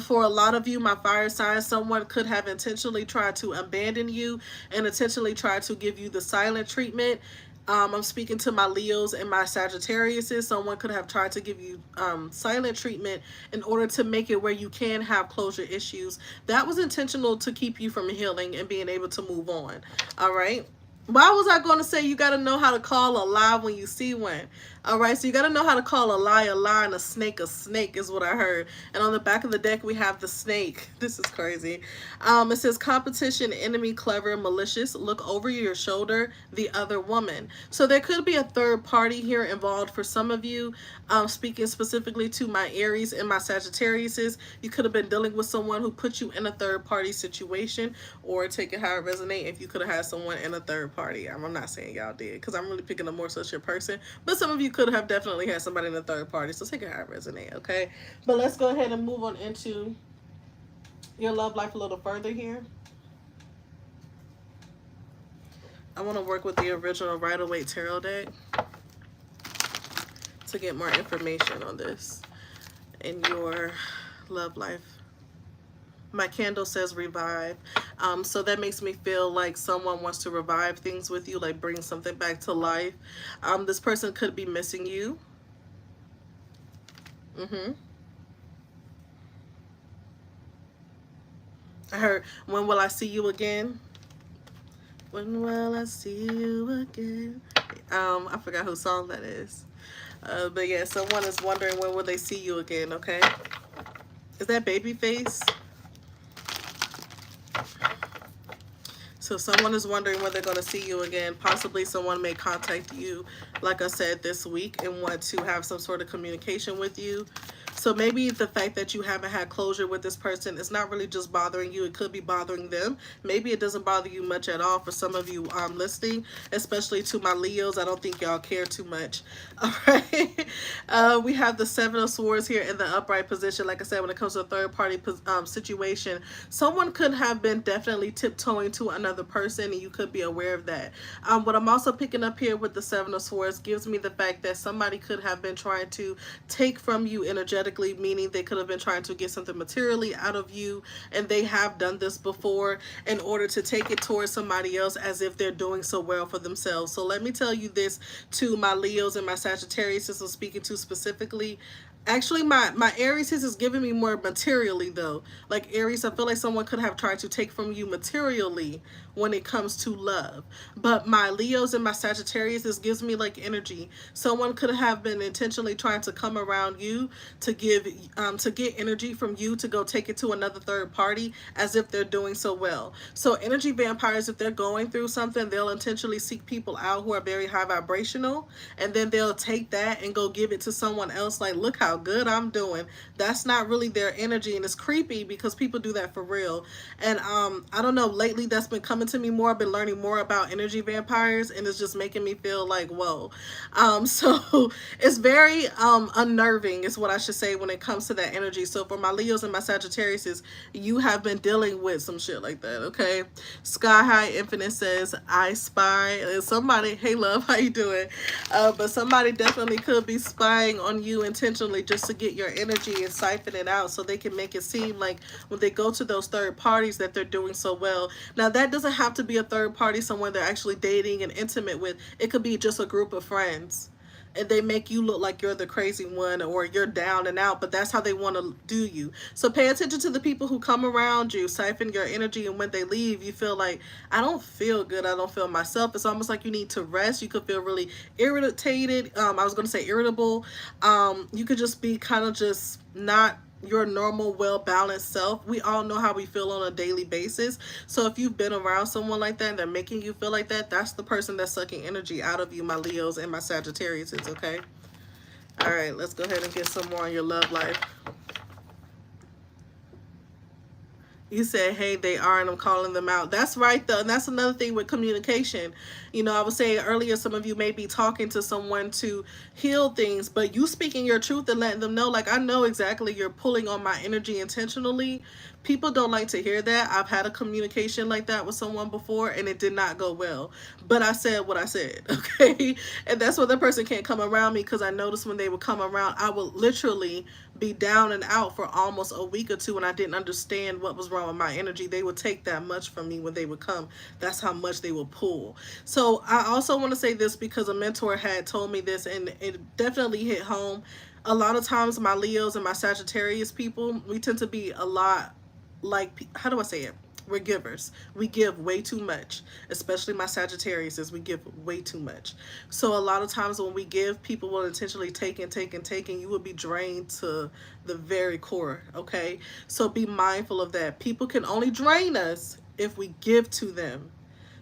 [SPEAKER 1] For a lot of you, my fire signs, someone could have intentionally tried to abandon you and intentionally tried to give you the silent treatment. I'm speaking to my Leos and my Sagittariuses. Someone could have tried to give you silent treatment in order to make it where you can have closure issues. That was intentional to keep you from healing and being able to move on. All right. Why was I going to say you got to know how to call a lie when you see one? All right, so you got to know how to call a lie, and a snake is what I heard. And on the back of the deck, we have the snake. This is crazy. It says competition, enemy, clever, malicious. Look over your shoulder, the other woman. So there could be a third party here involved for some of you. Speaking specifically to my Aries and my Sagittariuses, you could have been dealing with someone who put you in a third party situation, or take it how it resonates. If you could have had someone in a third party, I'm not saying y'all did, because I'm really picking up more such your person, but some of you could have definitely had somebody in a third party, so take it how it resonates. Okay, but let's go ahead and move on into your love life a little further here. I want to work with the original Rider-Waite tarot deck to get more information on this in your love life. My candle says revive. So that makes me feel like someone wants to revive things with you, like bring something back to life. This person could be missing you. I heard, when will I see you again? When will I see you again? I forgot whose song that is. But yeah, someone is wondering when will they see you again, okay? Is that Babyface? So someone is wondering when they're going to see you again. Possibly someone may contact you, like I said, this week and want to have some sort of communication with you. So maybe the fact that you haven't had closure with this person is not really just bothering you. It could be bothering them. Maybe it doesn't bother you much at all for some of you listening, especially to my Leos. I don't think y'all care too much. All right. We have the Seven of Swords here in the upright position. Like I said, when it comes to a third party situation, someone could have been definitely tiptoeing to another person, and you could be aware of that. What I'm also picking up here with the Seven of Swords gives me the fact that somebody could have been trying to take from you energetically, meaning they could have been trying to get something materially out of you, and they have done this before in order to take it towards somebody else as if they're doing so well for themselves. So let me tell you this to my Leos and my Sagittarius, I'm speaking to specifically. Actually, my Aries is giving me more materially, though. Like Aries, I feel like someone could have tried to take from you materially when it comes to love. But my Leos and my Sagittarius, this gives me like energy. Someone could have been intentionally trying to come around you to give to get energy from you to go take it to another third party as if they're doing so well. So energy vampires, if they're going through something, they'll intentionally seek people out who are very high vibrational, and then they'll take that and go give it to someone else, like, look how good I'm doing. That's not really their energy, and it's creepy because people do that for real. And I don't know, lately that's been coming to me more. I've been learning more about energy vampires, and it's just making me feel like, whoa. So it's very unnerving is what I should say when it comes to that energy. So for my Leos and my Sagittariuses, you have been dealing with some shit like that, okay? Sky High Infinite says, I spy. Somebody, hey love, how you doing? But somebody definitely could be spying on you intentionally just to get your energy and siphon it out so they can make it seem like when they go to those third parties that they're doing so well. Now that doesn't have to be a third party, someone they're actually dating and intimate with. It could be just a group of friends, and they make you look like you're the crazy one or you're down and out, but that's how they want to do you. So pay attention to the people who come around you, siphon your energy, and when they leave, you feel like, I don't feel good, I don't feel myself. It's almost like you need to rest. You could feel really irritated. I was going to say irritable. You could just be kind of just not your normal, well balanced self. We all know how we feel on a daily basis. So if you've been around someone like that and they're making you feel like that, that's the person that's sucking energy out of you, my Leos and my Sagittariuses, okay? All right, let's go ahead and get some more on your love life. You said, hey, they are, and I'm calling them out. That's right, though. And that's another thing with communication. You know, I was saying earlier, some of you may be talking to someone to heal things, but you speaking your truth and letting them know, like, I know exactly you're pulling on my energy intentionally. People don't like to hear that. I've had a communication like that with someone before, and it did not go well. But I said what I said, okay? And that's why the person can't come around me, because I noticed when they would come around, I would literally be down and out for almost a week or two, and I didn't understand what was wrong with my energy. They would take that much from me when they would come. That's how much they would pull. So I also want to say this because a mentor had told me this, and it definitely hit home. A lot of times my Leos and my Sagittarius people, we tend to be a lot like, how do I say it? We're givers. We give way too much, especially my Sagittarius, is we give way too much. So a lot of times when we give, people will intentionally take and take and take, and you will be drained to the very core, okay? So be mindful of that. People can only drain us if we give to them.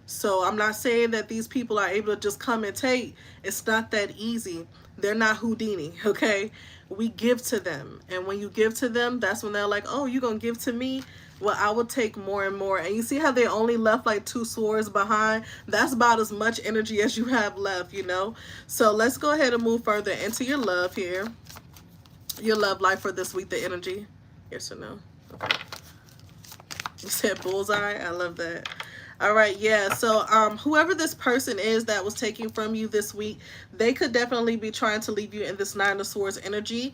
[SPEAKER 1] So I'm not saying that these people are able to just come and take. It's not that easy. They're not Houdini, okay? We give to them. And when you give to them, that's when they're like, oh, you're going to give to me? Well, I will take more and more. And you see how they only left like 2 swords behind? That's about as much energy as you have left, you know? So let's go ahead and move further into your love here. Your love life for this week, the energy. Yes or no? Okay. You said bullseye? I love that. All right, yeah. So whoever this person is that was taking from you this week, they could definitely be trying to leave you in this Nine of Swords energy.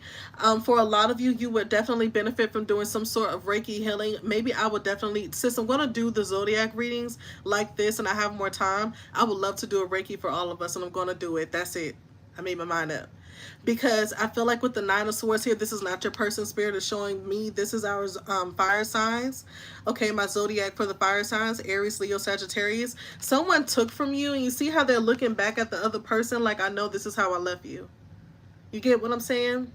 [SPEAKER 1] For a lot of you, you would definitely benefit from doing some sort of Reiki healing. Maybe I would definitely, since I'm going to do the zodiac readings like this and I have more time, I would love to do a Reiki for all of us, and I'm going to do it. That's it. I made my mind up. Because I feel like with the Nine of Swords here, this is not your person. Spirit is showing me this is our fire signs. Okay, my zodiac for the fire signs, Aries, Leo, Sagittarius. Someone took from you, and you see how they're looking back at the other person like, I know this is how I left you. You get what I'm saying?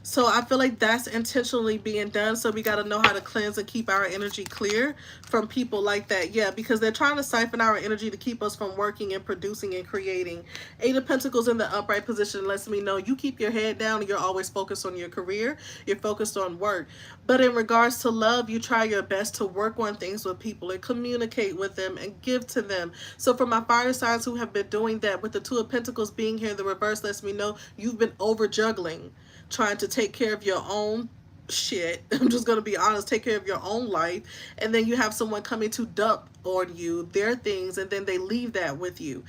[SPEAKER 1] So I feel like that's intentionally being done. So we got to know how to cleanse and keep our energy clear from people like that. Yeah, because they're trying to siphon our energy to keep us from working and producing and creating. Eight of Pentacles in the upright position lets me know you keep your head down and you're always focused on your career. You're focused on work. But in regards to love, you try your best to work on things with people and communicate with them and give to them. So for my fire signs who have been doing that, with the Two of Pentacles being here, the reverse lets me know you've been over juggling, trying to take care of your own shit. I'm just going to be honest, take care of your own life. And then you have someone coming to dump on you their things, and then they leave that with you.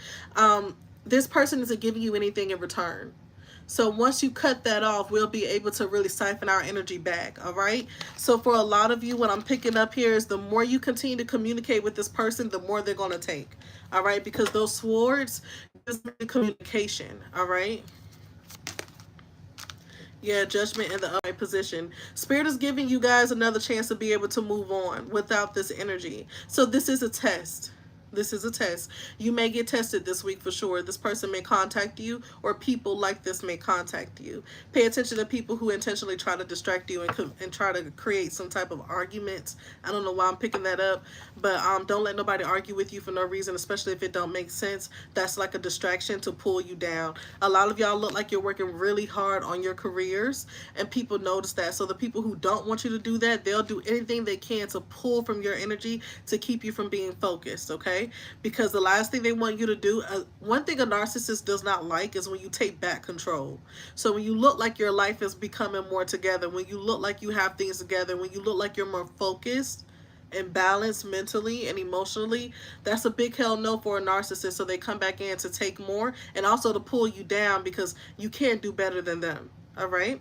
[SPEAKER 1] This person isn't giving you anything in return. So once you cut that off, we'll be able to really siphon our energy back, all right? So for a lot of you, what I'm picking up here is the more you continue to communicate with this person, the more they're going to take, all right? Because those swords is communication, all right? Yeah, judgment in the upright position. Spirit is giving you guys another chance to be able to move on without this energy. So this is a test. This is a test. You may get tested this week for sure. This person may contact you, or people like this may contact you. Pay attention to people who intentionally try to distract you and try to create some type of arguments. I don't know why I'm picking that up, but don't let nobody argue with you for no reason, especially if it don't make sense. That's like a distraction to pull you down. A lot of y'all look like you're working really hard on your careers, and people notice that. So the people who don't want you to do that, they'll do anything they can to pull from your energy to keep you from being focused, okay? Because the last thing they want you to do, one thing a narcissist does not like is when you take back control. So when you look like your life is becoming more together, when you look like you have things together, when you look like you're more focused and balanced mentally and emotionally, that's a big hell no for a narcissist. So they come back in to take more and also to pull you down because you can't do better than them. All right.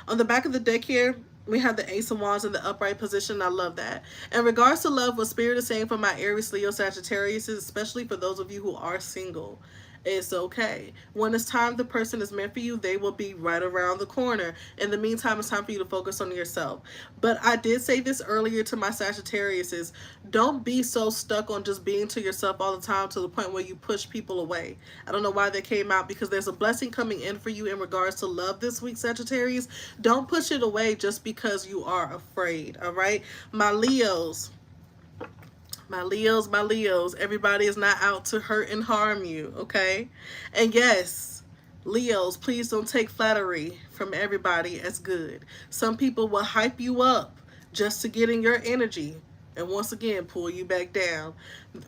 [SPEAKER 1] On the back of the deck here, we have the Ace of Wands in the upright position. I love that. In regards to love, what Spirit is saying for my Aries, Leo, Sagittarius, especially for those of you who are single It's okay. When it's time the person is meant for you, they will be right around the corner. In the meantime, it's time for you to focus on yourself. But I did say this earlier to my Sagittarius is don't be so stuck on just being to yourself all the time to the point where you push people away. I don't know why they came out, because there's a blessing coming in for you in regards to love this week, Sagittarius. Don't push it away just because you are afraid, all right? My Leos, my Leos, everybody is not out to hurt and harm you, okay? And yes, Leos, please don't take flattery from everybody as good. Some people will hype you up just to get in your energy and once again pull you back down.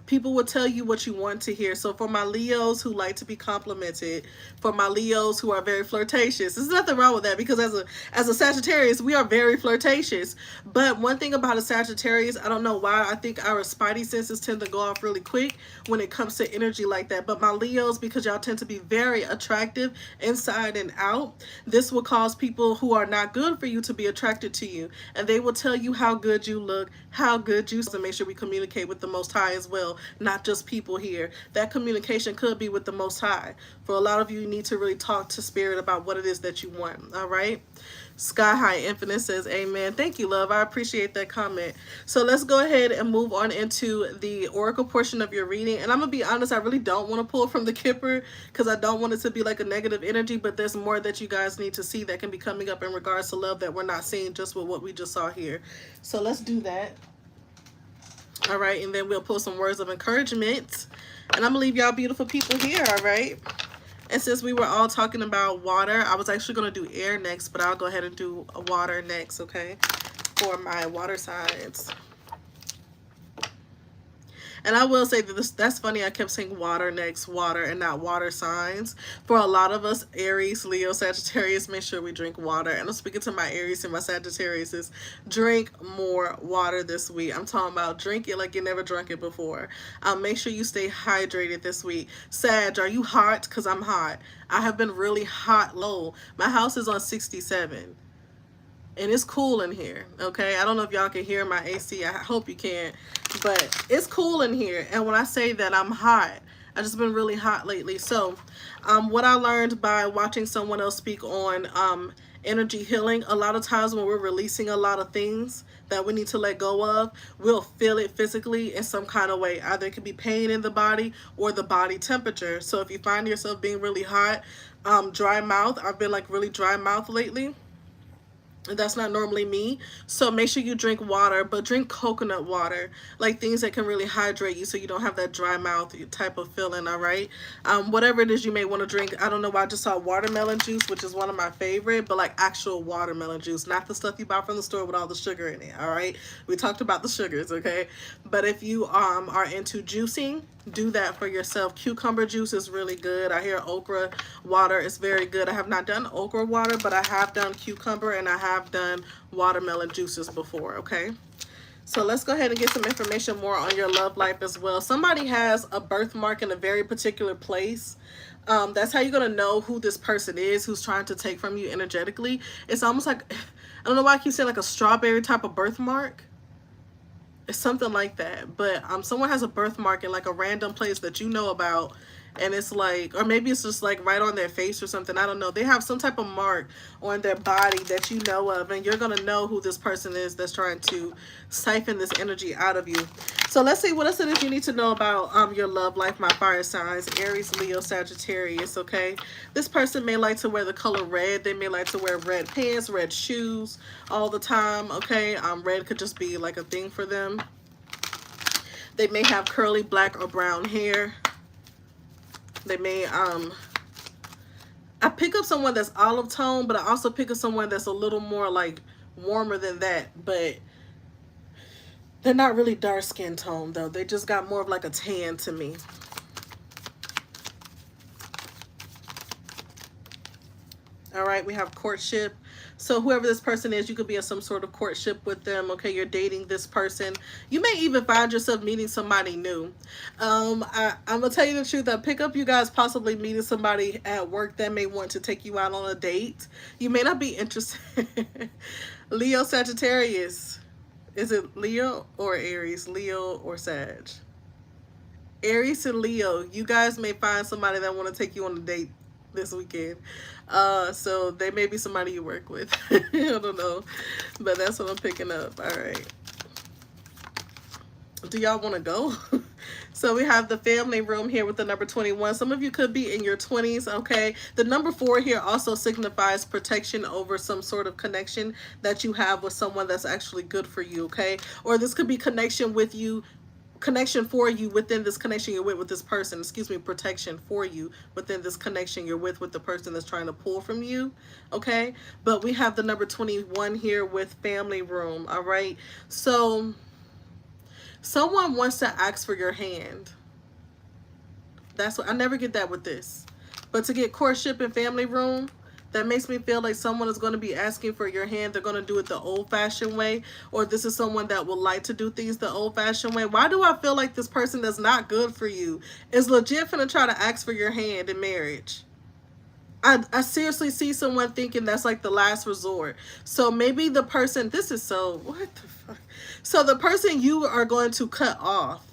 [SPEAKER 1] People will tell you what you want to hear. So for my Leos who like to be complimented, for my Leos who are very flirtatious, there's nothing wrong with that, because as a Sagittarius, we are very flirtatious. But one thing about a Sagittarius, I don't know why, I think our spidey senses tend to go off really quick when it comes to energy like that. But my Leos, because y'all tend to be very attractive inside and out, this will cause people who are not good for you to be attracted to you, and they will tell you how good you look, how good you, so make sure we communicate with the Most High as well, not just people here. That communication could be with the Most High. For a lot of you, you need to really talk to Spirit about what it is that you want, all right? Sky High Infinite says amen. Thank you, love. I appreciate that comment. So let's go ahead and move on into the oracle portion of your reading. And I'm going to be honest, I really don't want to pull from the Kipper because I don't want it to be like a negative energy, but there's more that you guys need to see that can be coming up in regards to love that we're not seeing just with what we just saw here. So let's do that. All right, and then we'll pull some words of encouragement. And I'm going to leave y'all beautiful people here, all right? And since we were all talking about water, I was actually going to do air next, but I'll go ahead and do water next, okay, for my water signs. And I will say that that's funny, I kept saying water next, water, and not water signs. For a lot of us, Aries, Leo, Sagittarius, make sure we drink water. And I'm speaking to my Aries and my Sagittarius, is drink more water this week. I'm talking about drink it like you never drunk it before. Make sure you stay hydrated this week. Sag, are you hot? Because I'm hot. I have been really hot low. My house is on 67. And it's cool in here, okay? I don't know if y'all can hear my AC. I hope you can. But it's cool in here. And when I say that I'm hot, I've just been really hot lately. So what I learned by watching someone else speak on energy healing, a lot of times when we're releasing a lot of things that we need to let go of, we'll feel it physically in some kind of way. Either it could be pain in the body or the body temperature. So if you find yourself being really hot, dry mouth, I've been like really dry mouth lately. That's not normally me. So make sure you drink water, but drink coconut water, like things that can really hydrate you so you don't have that dry mouth type of feeling, all right? Whatever it is you may want to drink. I don't know why I just saw watermelon juice, which is one of my favorite, but like actual watermelon juice, not the stuff you buy from the store with all the sugar in it, all right? We talked about the sugars, okay? But if you are into juicing, do that for yourself. Cucumber juice is really good. I hear okra water is very good. I have not done okra water, but I have done cucumber and I have done watermelon juices before, okay? So let's go ahead and get some information more on your love life as well. Somebody has a birthmark in a very particular place. That's how you're going to know who this person is who's trying to take from you energetically. It's almost like, I don't know why I keep saying like a strawberry type of birthmark. It's something like that. But someone has a birthmark in like a random place that you know about, and it's like, or maybe it's just like right on their face or something. I don't know. They have some type of mark on their body that you know of, and you're going to know who this person is that's trying to siphon this energy out of you. So let's see what else it is you need to know about your love life, my fire signs, Aries, Leo, Sagittarius, okay? This person may like to wear the color red. They may like to wear red pants, red shoes all the time, okay? Red could just be like a thing for them. They may have curly black or brown hair. They may, I pick up someone that's olive tone, but I also pick up someone that's a little more like warmer than that, but they're not really dark skin tone though. They just got more of like a tan to me. All right, we have courtship. So whoever this person is, you could be in some sort of courtship with them. Okay, you're dating this person. You may even find yourself meeting somebody new. I'm gonna tell you the truth. I pick up you guys possibly meeting somebody at work that may want to take you out on a date. You may not be interested. Leo, Sagittarius. Is it Leo or Aries? Leo or Sag? Aries and Leo, you guys may find somebody that want to take you on a date this weekend. So they may be somebody you work with. I don't know. But that's what I'm picking up. All right. Do y'all want to go? So we have the family room here with the number 21. Some of you could be in your 20s, okay? The number 4 here also signifies protection over some sort of connection that you have with someone that's actually good for you, okay? Or this could be connection with you, connection for you within this connection you're with this person. Excuse me, protection for you within this connection you're with the person that's trying to pull from you, okay? But we have the number 21 here with family room, all right? So someone wants to ask for your hand. That's what I never get that with this. But to get courtship and family room, that makes me feel like someone is going to be asking for your hand. They're going to do it the old-fashioned way, or this is someone that would like to do things the old-fashioned way. Why do I feel like this person that's not good for you is legit finna try to ask for your hand in marriage? I seriously see someone thinking that's like the last resort. So maybe the person, this is so, what the fuck? So the person you are going to cut off,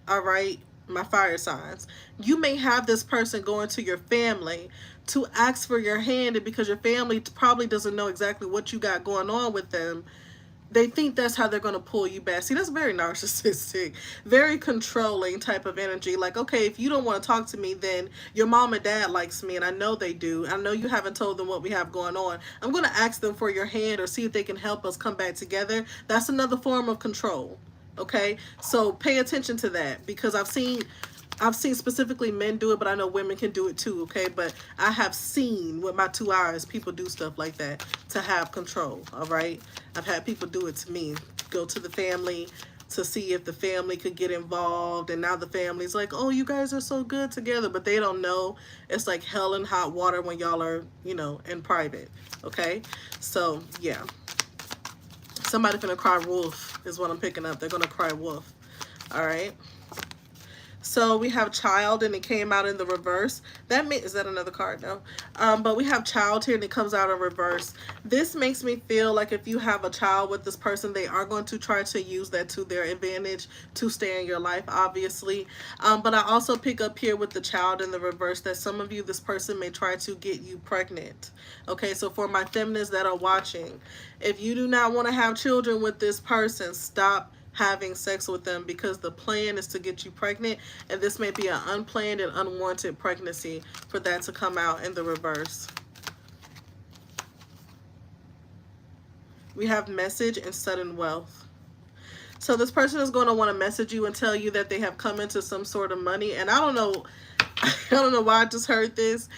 [SPEAKER 1] all right, my fire signs, you may have this person going to your family to ask for your hand, and because your family probably doesn't know exactly what you got going on with them, they think that's how they're going to pull you back. See, that's very narcissistic, very controlling type of energy. Like, okay, if you don't want to talk to me, then your mom and dad likes me, and I know they do. I know you haven't told them what we have going on. I'm going to ask them for your hand or see if they can help us come back together. That's another form of control. Okay, so pay attention to that, because I've seen specifically men do it, but I know women can do it too, okay? But I have seen with my 2 eyes people do stuff like that to have control, all right? I've had people do it to me, go to the family to see if the family could get involved, and now the family's like, oh, you guys are so good together, but they don't know it's like hell and hot water when y'all are, you know, in private, okay? So, yeah. Somebody finna cry wolf is what I'm picking up. They're gonna cry wolf, all right? So we have child, and it came out in the reverse. That is that another card? No. But we have child here, and it comes out in reverse. This makes me feel like if you have a child with this person, they are going to try to use that to their advantage to stay in your life, obviously. But I also pick up here with the child in the reverse that some of you, this person may try to get you pregnant. Okay, so for my feminists that are watching, if you do not want to have children with this person, stop having sex with them, because the plan is to get you pregnant, and this may be an unplanned and unwanted pregnancy for that to come out in the reverse. We have message and sudden wealth. So this person is going to want to message you and tell you that they have come into some sort of money, and I don't know why I just heard this.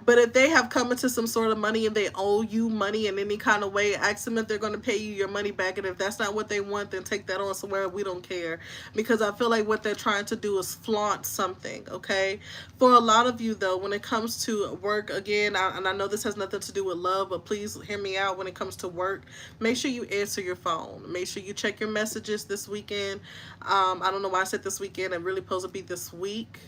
[SPEAKER 1] But if they have come into some sort of money and they owe you money in any kind of way, ask them if they're going to pay you your money back. And if that's not what they want, then take that on somewhere. We don't care. Because I feel like what they're trying to do is flaunt something, okay? For a lot of you, though, when it comes to work, again, and I know this has nothing to do with love, but please hear me out when it comes to work. Make sure you answer your phone. Make sure you check your messages this weekend. I don't know why I said this weekend. It really supposed to be this week.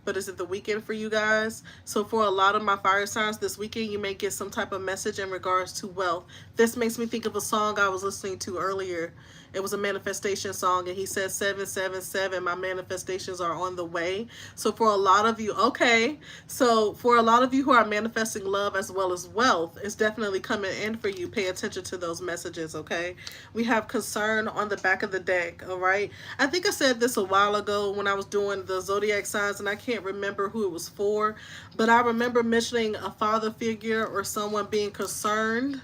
[SPEAKER 1] But is it the weekend for you guys? So for a lot of my fire signs this weekend, you may get some type of message in regards to wealth. This makes me think of a song I was listening to earlier. It was a manifestation song, and he said 777, my manifestations are on the way. So for a lot of you, okay, so for a lot of you who are manifesting love as well as wealth, it's definitely coming in for you. Pay attention to those messages, okay? We have concern on the back of the deck, all right? I think I said this a while ago when I was doing the zodiac signs, and I can't remember who it was for, but I remember mentioning a father figure or someone being concerned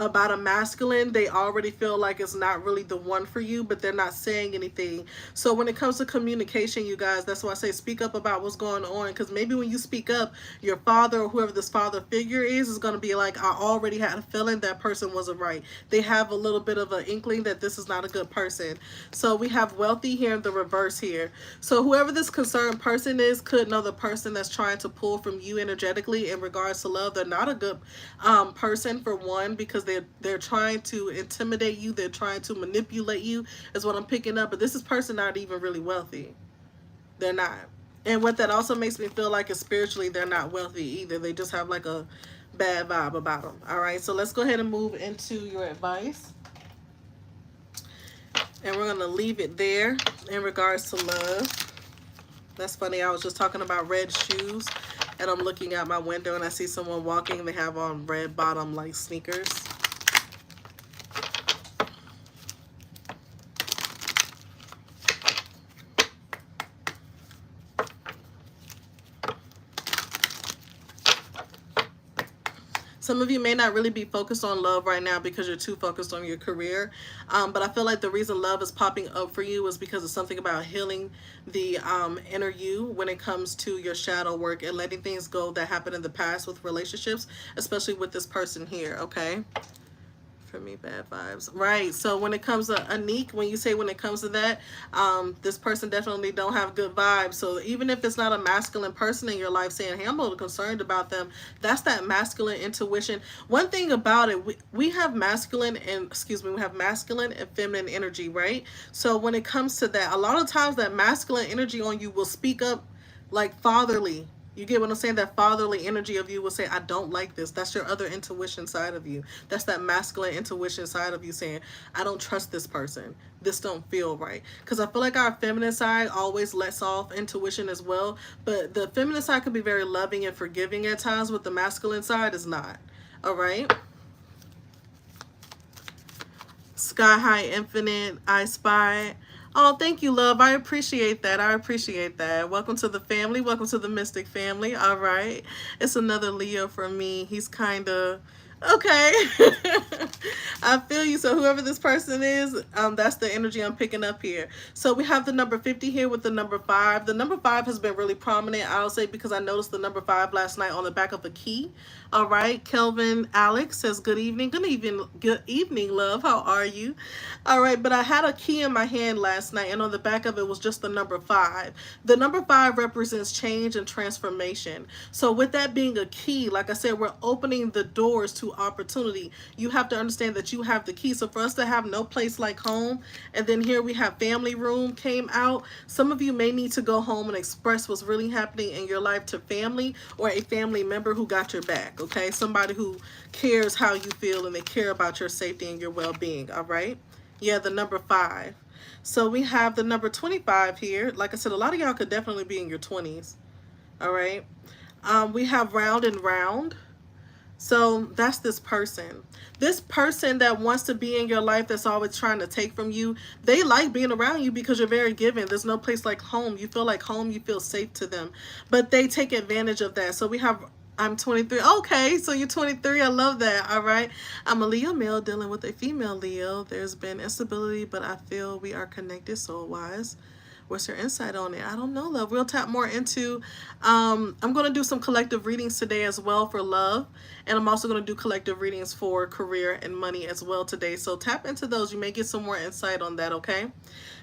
[SPEAKER 1] about a masculine. They already feel like it's not really the one for you, but they're not saying anything. So when it comes to communication, you guys, that's why I say speak up about what's going on, because maybe when you speak up, your father or whoever this father figure is going to be like, I already had a feeling that person wasn't right. They have a little bit of an inkling that this is not a good person. So we have wealthy here in the reverse here. So whoever this concerned person is could know the person that's trying to pull from you energetically in regards to love. They're not a good person, for one, because they're trying to intimidate you. They're trying to manipulate you, is what I'm picking up. But this is person not even really wealthy. They're not. And what that also makes me feel like is spiritually they're not wealthy either. They just have like a bad vibe about them. All right, so let's go ahead and move into your advice. And we're going to leave it there in regards to love. That's funny. I was just talking about red shoes, and I'm looking out my window and I see someone walking and they have on red bottom like sneakers. Some of you may not really be focused on love right now because you're too focused on your career. But I feel like the reason love is popping up for you is because it's something about healing the inner you when it comes to your shadow work and letting things go that happened in the past with relationships, especially with this person here, okay? For me, bad vibes. Right. So when it comes to Anik, when you say when it comes to that, this person definitely don't have good vibes. So even if it's not a masculine person in your life saying, hey, I'm a little concerned about them, that's that masculine intuition. One thing about it, we have masculine and, excuse me, we have masculine and feminine energy, right? So when it comes to that, a lot of times that masculine energy on you will speak up like fatherly. You get what I'm saying? That fatherly energy of you will say, I don't like this. That's your other intuition side of you. That's that masculine intuition side of you saying, I don't trust this person. This don't feel right. Because I feel like our feminine side always lets off intuition as well. But the feminine side can be very loving and forgiving at times, but the masculine side is not. All right? Sky High Infinite, I Spy. Oh, thank you, love. I appreciate that. I appreciate that. Welcome to the family. Welcome to the Mystic family. All right. It's another Leo for me. He's kind of okay. I feel you. So whoever this person is, that's the energy I'm picking up here. So we have the number 50 here with the number 5. The number 5 has been really prominent, I'll say, because I noticed the number 5 last night on the back of a key. All right. Kelvin Alex says, good evening. Good evening, love. How are you? All right. But I had a key in my hand last night, and on the back of it was just the number 5. The number 5 represents change and transformation. So with that being a key, like I said, we're opening the doors to opportunity. You have to understand that you have the key. So for us to have no place like home, and then here we have family room came out, some of you may need to go home and express what's really happening in your life to family or a family member who got your back, okay? Somebody who cares how you feel and they care about your safety and your well-being, all right? Yeah, the number 5. So we have the number 25 here. Like I said, a lot of y'all could definitely be in your 20s, all right? We have round and round. So that's this person. This person that wants to be in your life, that's always trying to take from you, they like being around you because you're very giving. There's no place like home. You feel like home, you feel safe to them. But they take advantage of that. So we have, I'm 23. Okay, so you're 23. I love that. All right. I'm a Leo male dealing with a female Leo. There's been instability, but I feel we are connected soul-wise. What's your insight on it? I don't know, love. We'll tap more into, I'm going to do some collective readings today as well for love. And I'm also going to do collective readings for career and money as well today. So tap into those. You may get some more insight on that, okay?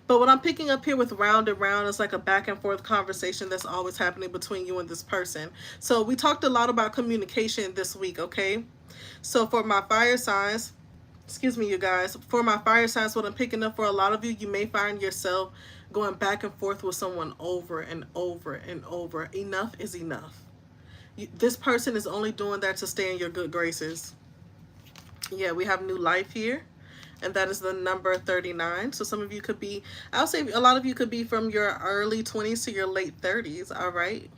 [SPEAKER 1] But what I'm picking up here with round and round is like a back and forth conversation that's always happening between you and this person. So we talked a lot about communication this week, okay? So for my fire signs, excuse me, you guys, for my fire signs, what I'm picking up for a lot of you, you may find yourself going back and forth with someone over and over and over. Enough is enough. This person is only doing that to stay in your good graces. Yeah, we have new life here, and that is the number 39. So some of you could be, I'll say a lot of you could be from your early 20s to your late 30s, all right?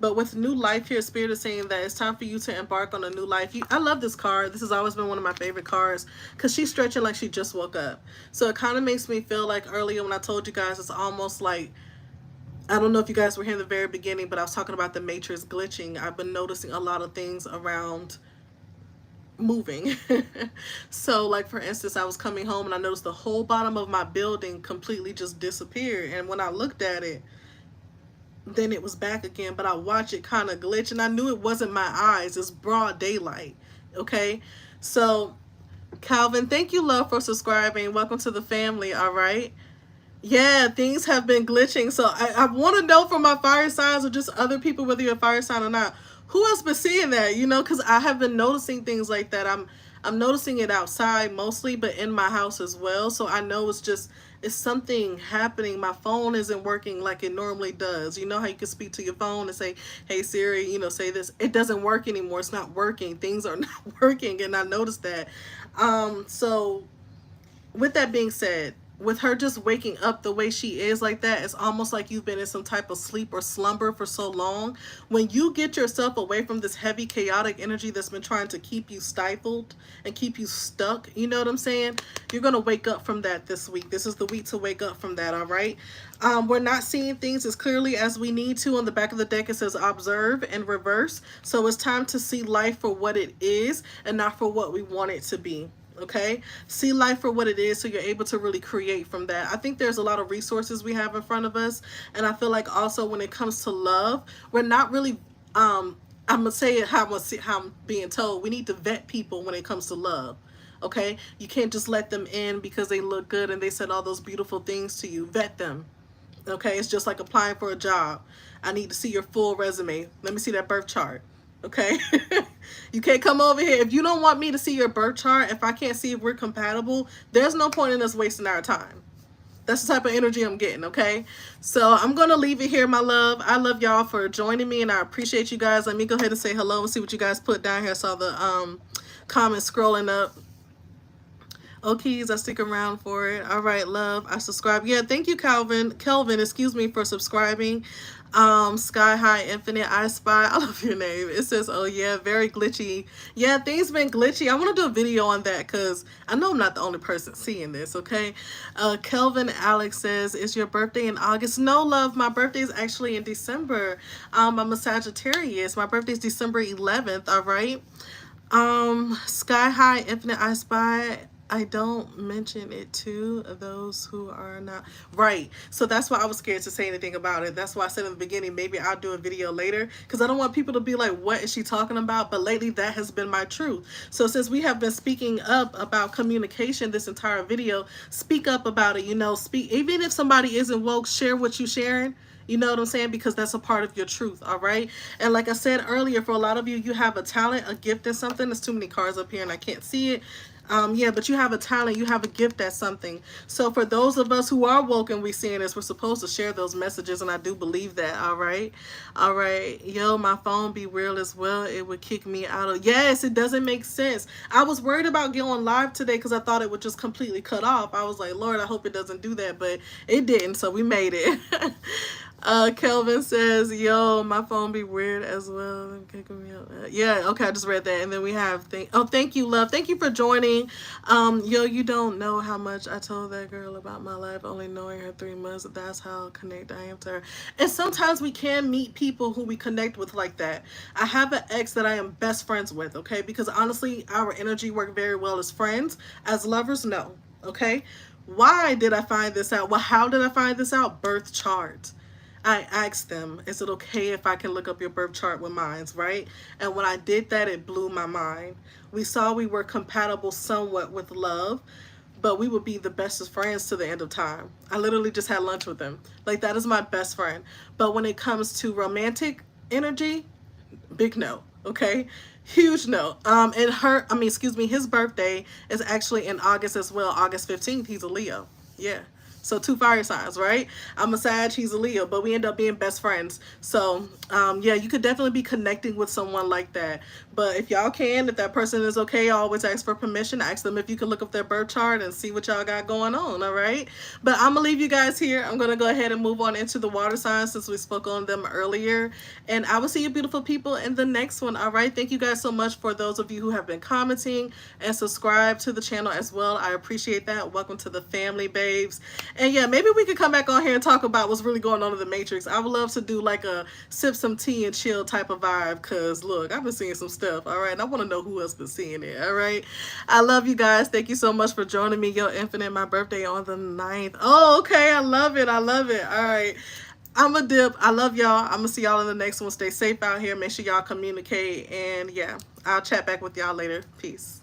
[SPEAKER 1] But with new life here, Spirit is saying that it's time for you to embark on a new life. I love this card. This has always been one of my favorite cards because she's stretching like she just woke up. So it kind of makes me feel like earlier when I told you guys, it's almost like, I don't know if you guys were here in the very beginning, but I was talking about the matrix glitching. I've been noticing a lot of things around moving. So like for instance, I was coming home and I noticed the whole bottom of my building completely just disappeared. And when I looked at it, then it was back again, but I watched it kind of glitch, and I knew it wasn't my eyes. It's broad daylight, okay? So, Calvin, thank you, love, for subscribing. Welcome to the family, all right? Yeah, things have been glitching. So, I want to know from my fire signs or just other people, whether you're a fire sign or not, who else been seeing that, you know? Because I have been noticing things like that. I'm noticing it outside mostly, but in my house as well. So, I know it's something happening. My phone isn't working like it normally does. You know how you can speak to your phone and say, hey Siri, you know, say this. It doesn't work anymore. It's not working. Things are not working, and I noticed that. So with that being said, with her just waking up the way she is like that, it's almost like you've been in some type of sleep or slumber for so long. When you get yourself away from this heavy chaotic energy that's been trying to keep you stifled and keep you stuck, you know what I'm saying, you're going to wake up from that this week. This is the week to wake up from that. All right. We're not seeing things as clearly as we need to. On the back of the deck it says observe and reverse, so it's time to see life for what it is and not for what we want it to be. Okay, see life for what it is so you're able to really create from that. I think there's a lot of resources we have in front of us, and I feel like also when it comes to love, we're not really I'm gonna say it how I'm being told, we need to vet people when it comes to love. Okay, you can't just let them in because they look good and they said all those beautiful things to you. Vet them. Okay, it's just like applying for a job. I need to see your full resume. Let me see that birth chart. Okay. You can't come over here if you don't want me to see your birth chart. If I can't see if we're compatible, there's no point in us wasting our time. That's the type of energy I'm getting. Okay, so I'm gonna leave it here, my love. I love y'all for joining me, and I appreciate you guys. Let me go ahead and say hello and see what you guys put down here. I saw the comments scrolling up. Okay, I stick around for it. All right, love. I subscribe. Yeah, thank you, Kelvin, excuse me, for subscribing. Sky High Infinite I Spy. I love your name. It says, oh yeah, very glitchy. Yeah, things been glitchy. I want to do a video on that because I know I'm not the only person seeing this, okay? Kelvin Alex says, is your birthday in August? No, love, my birthday is actually in December. I'm a Sagittarius. My birthday is December 11th, all right? Sky High Infinite I Spy. I don't mention it to those who are not right. So that's why I was scared to say anything about it. That's why I said in the beginning, maybe I'll do a video later because I don't want people to be like, what is she talking about? But lately that has been my truth. So since we have been speaking up about communication this entire video, speak up about it, you know, speak. Even if somebody isn't woke, share what you sharing. You know what I'm saying? Because that's a part of your truth, all right? And like I said earlier, for a lot of you, you have a talent, a gift at something. There's too many cards up here and I can't see it. Yeah, but you have a talent, you have a gift at something. So for those of us who are woke and we seeing this, we're supposed to share those messages, and I do believe that, all right? All right. Yo, my phone be real as well. It would kick me out of... Yes, it doesn't make sense. I was worried about going live today because I thought it would just completely cut off. I was like, Lord, I hope it doesn't do that, but it didn't, so we made it. Kelvin says, yo, my phone be weird as well. Yeah, okay, I just read that. And then we have, thank you, love. Thank you for joining. Yo, you don't know how much I told that girl about my life, only knowing her 3 months. That's how connected I am to her. And sometimes we can meet people who we connect with like that. I have an ex that I am best friends with, okay? Because honestly, our energy worked very well as friends. As lovers, no, okay? Why did I find this out? Well, how did I find this out? Birth chart. I asked them, is it okay if I can look up your birth chart with mine, right? And when I did that, it blew my mind. We saw we were compatible somewhat with love, but we would be the bestest friends to the end of time. I literally just had lunch with them. Like, that is my best friend. But when it comes to romantic energy, big no, okay? Huge no. His birthday is actually in August as well, August 15th. He's a Leo. Yeah. So 2 fire signs, right? I'm a Sag, he's a Leo, but we end up being best friends. So, yeah, you could definitely be connecting with someone like that. But if y'all can, if that person is okay, always ask for permission. Ask them if you can look up their birth chart and see what y'all got going on, all right? But I'm going to leave you guys here. I'm going to go ahead and move on into the water signs since we spoke on them earlier. And I will see you beautiful people in the next one, all right? Thank you guys so much for those of you who have been commenting and subscribe to the channel as well. I appreciate that. Welcome to the family, babes. And yeah, maybe we could come back on here and talk about what's really going on in the Matrix. I would love to do like a sip some tea and chill type of vibe because, look, I've been seeing some stuff, all right? And I want to know who else been seeing it, all right? I love you guys. Thank you so much for joining me. Yo, Infinite, my birthday on the 9th. Oh, okay. I love it. I love it. All right. I'm a dip. I love y'all. I'm going to see y'all in the next one. Stay safe out here. Make sure y'all communicate. And yeah, I'll chat back with y'all later. Peace.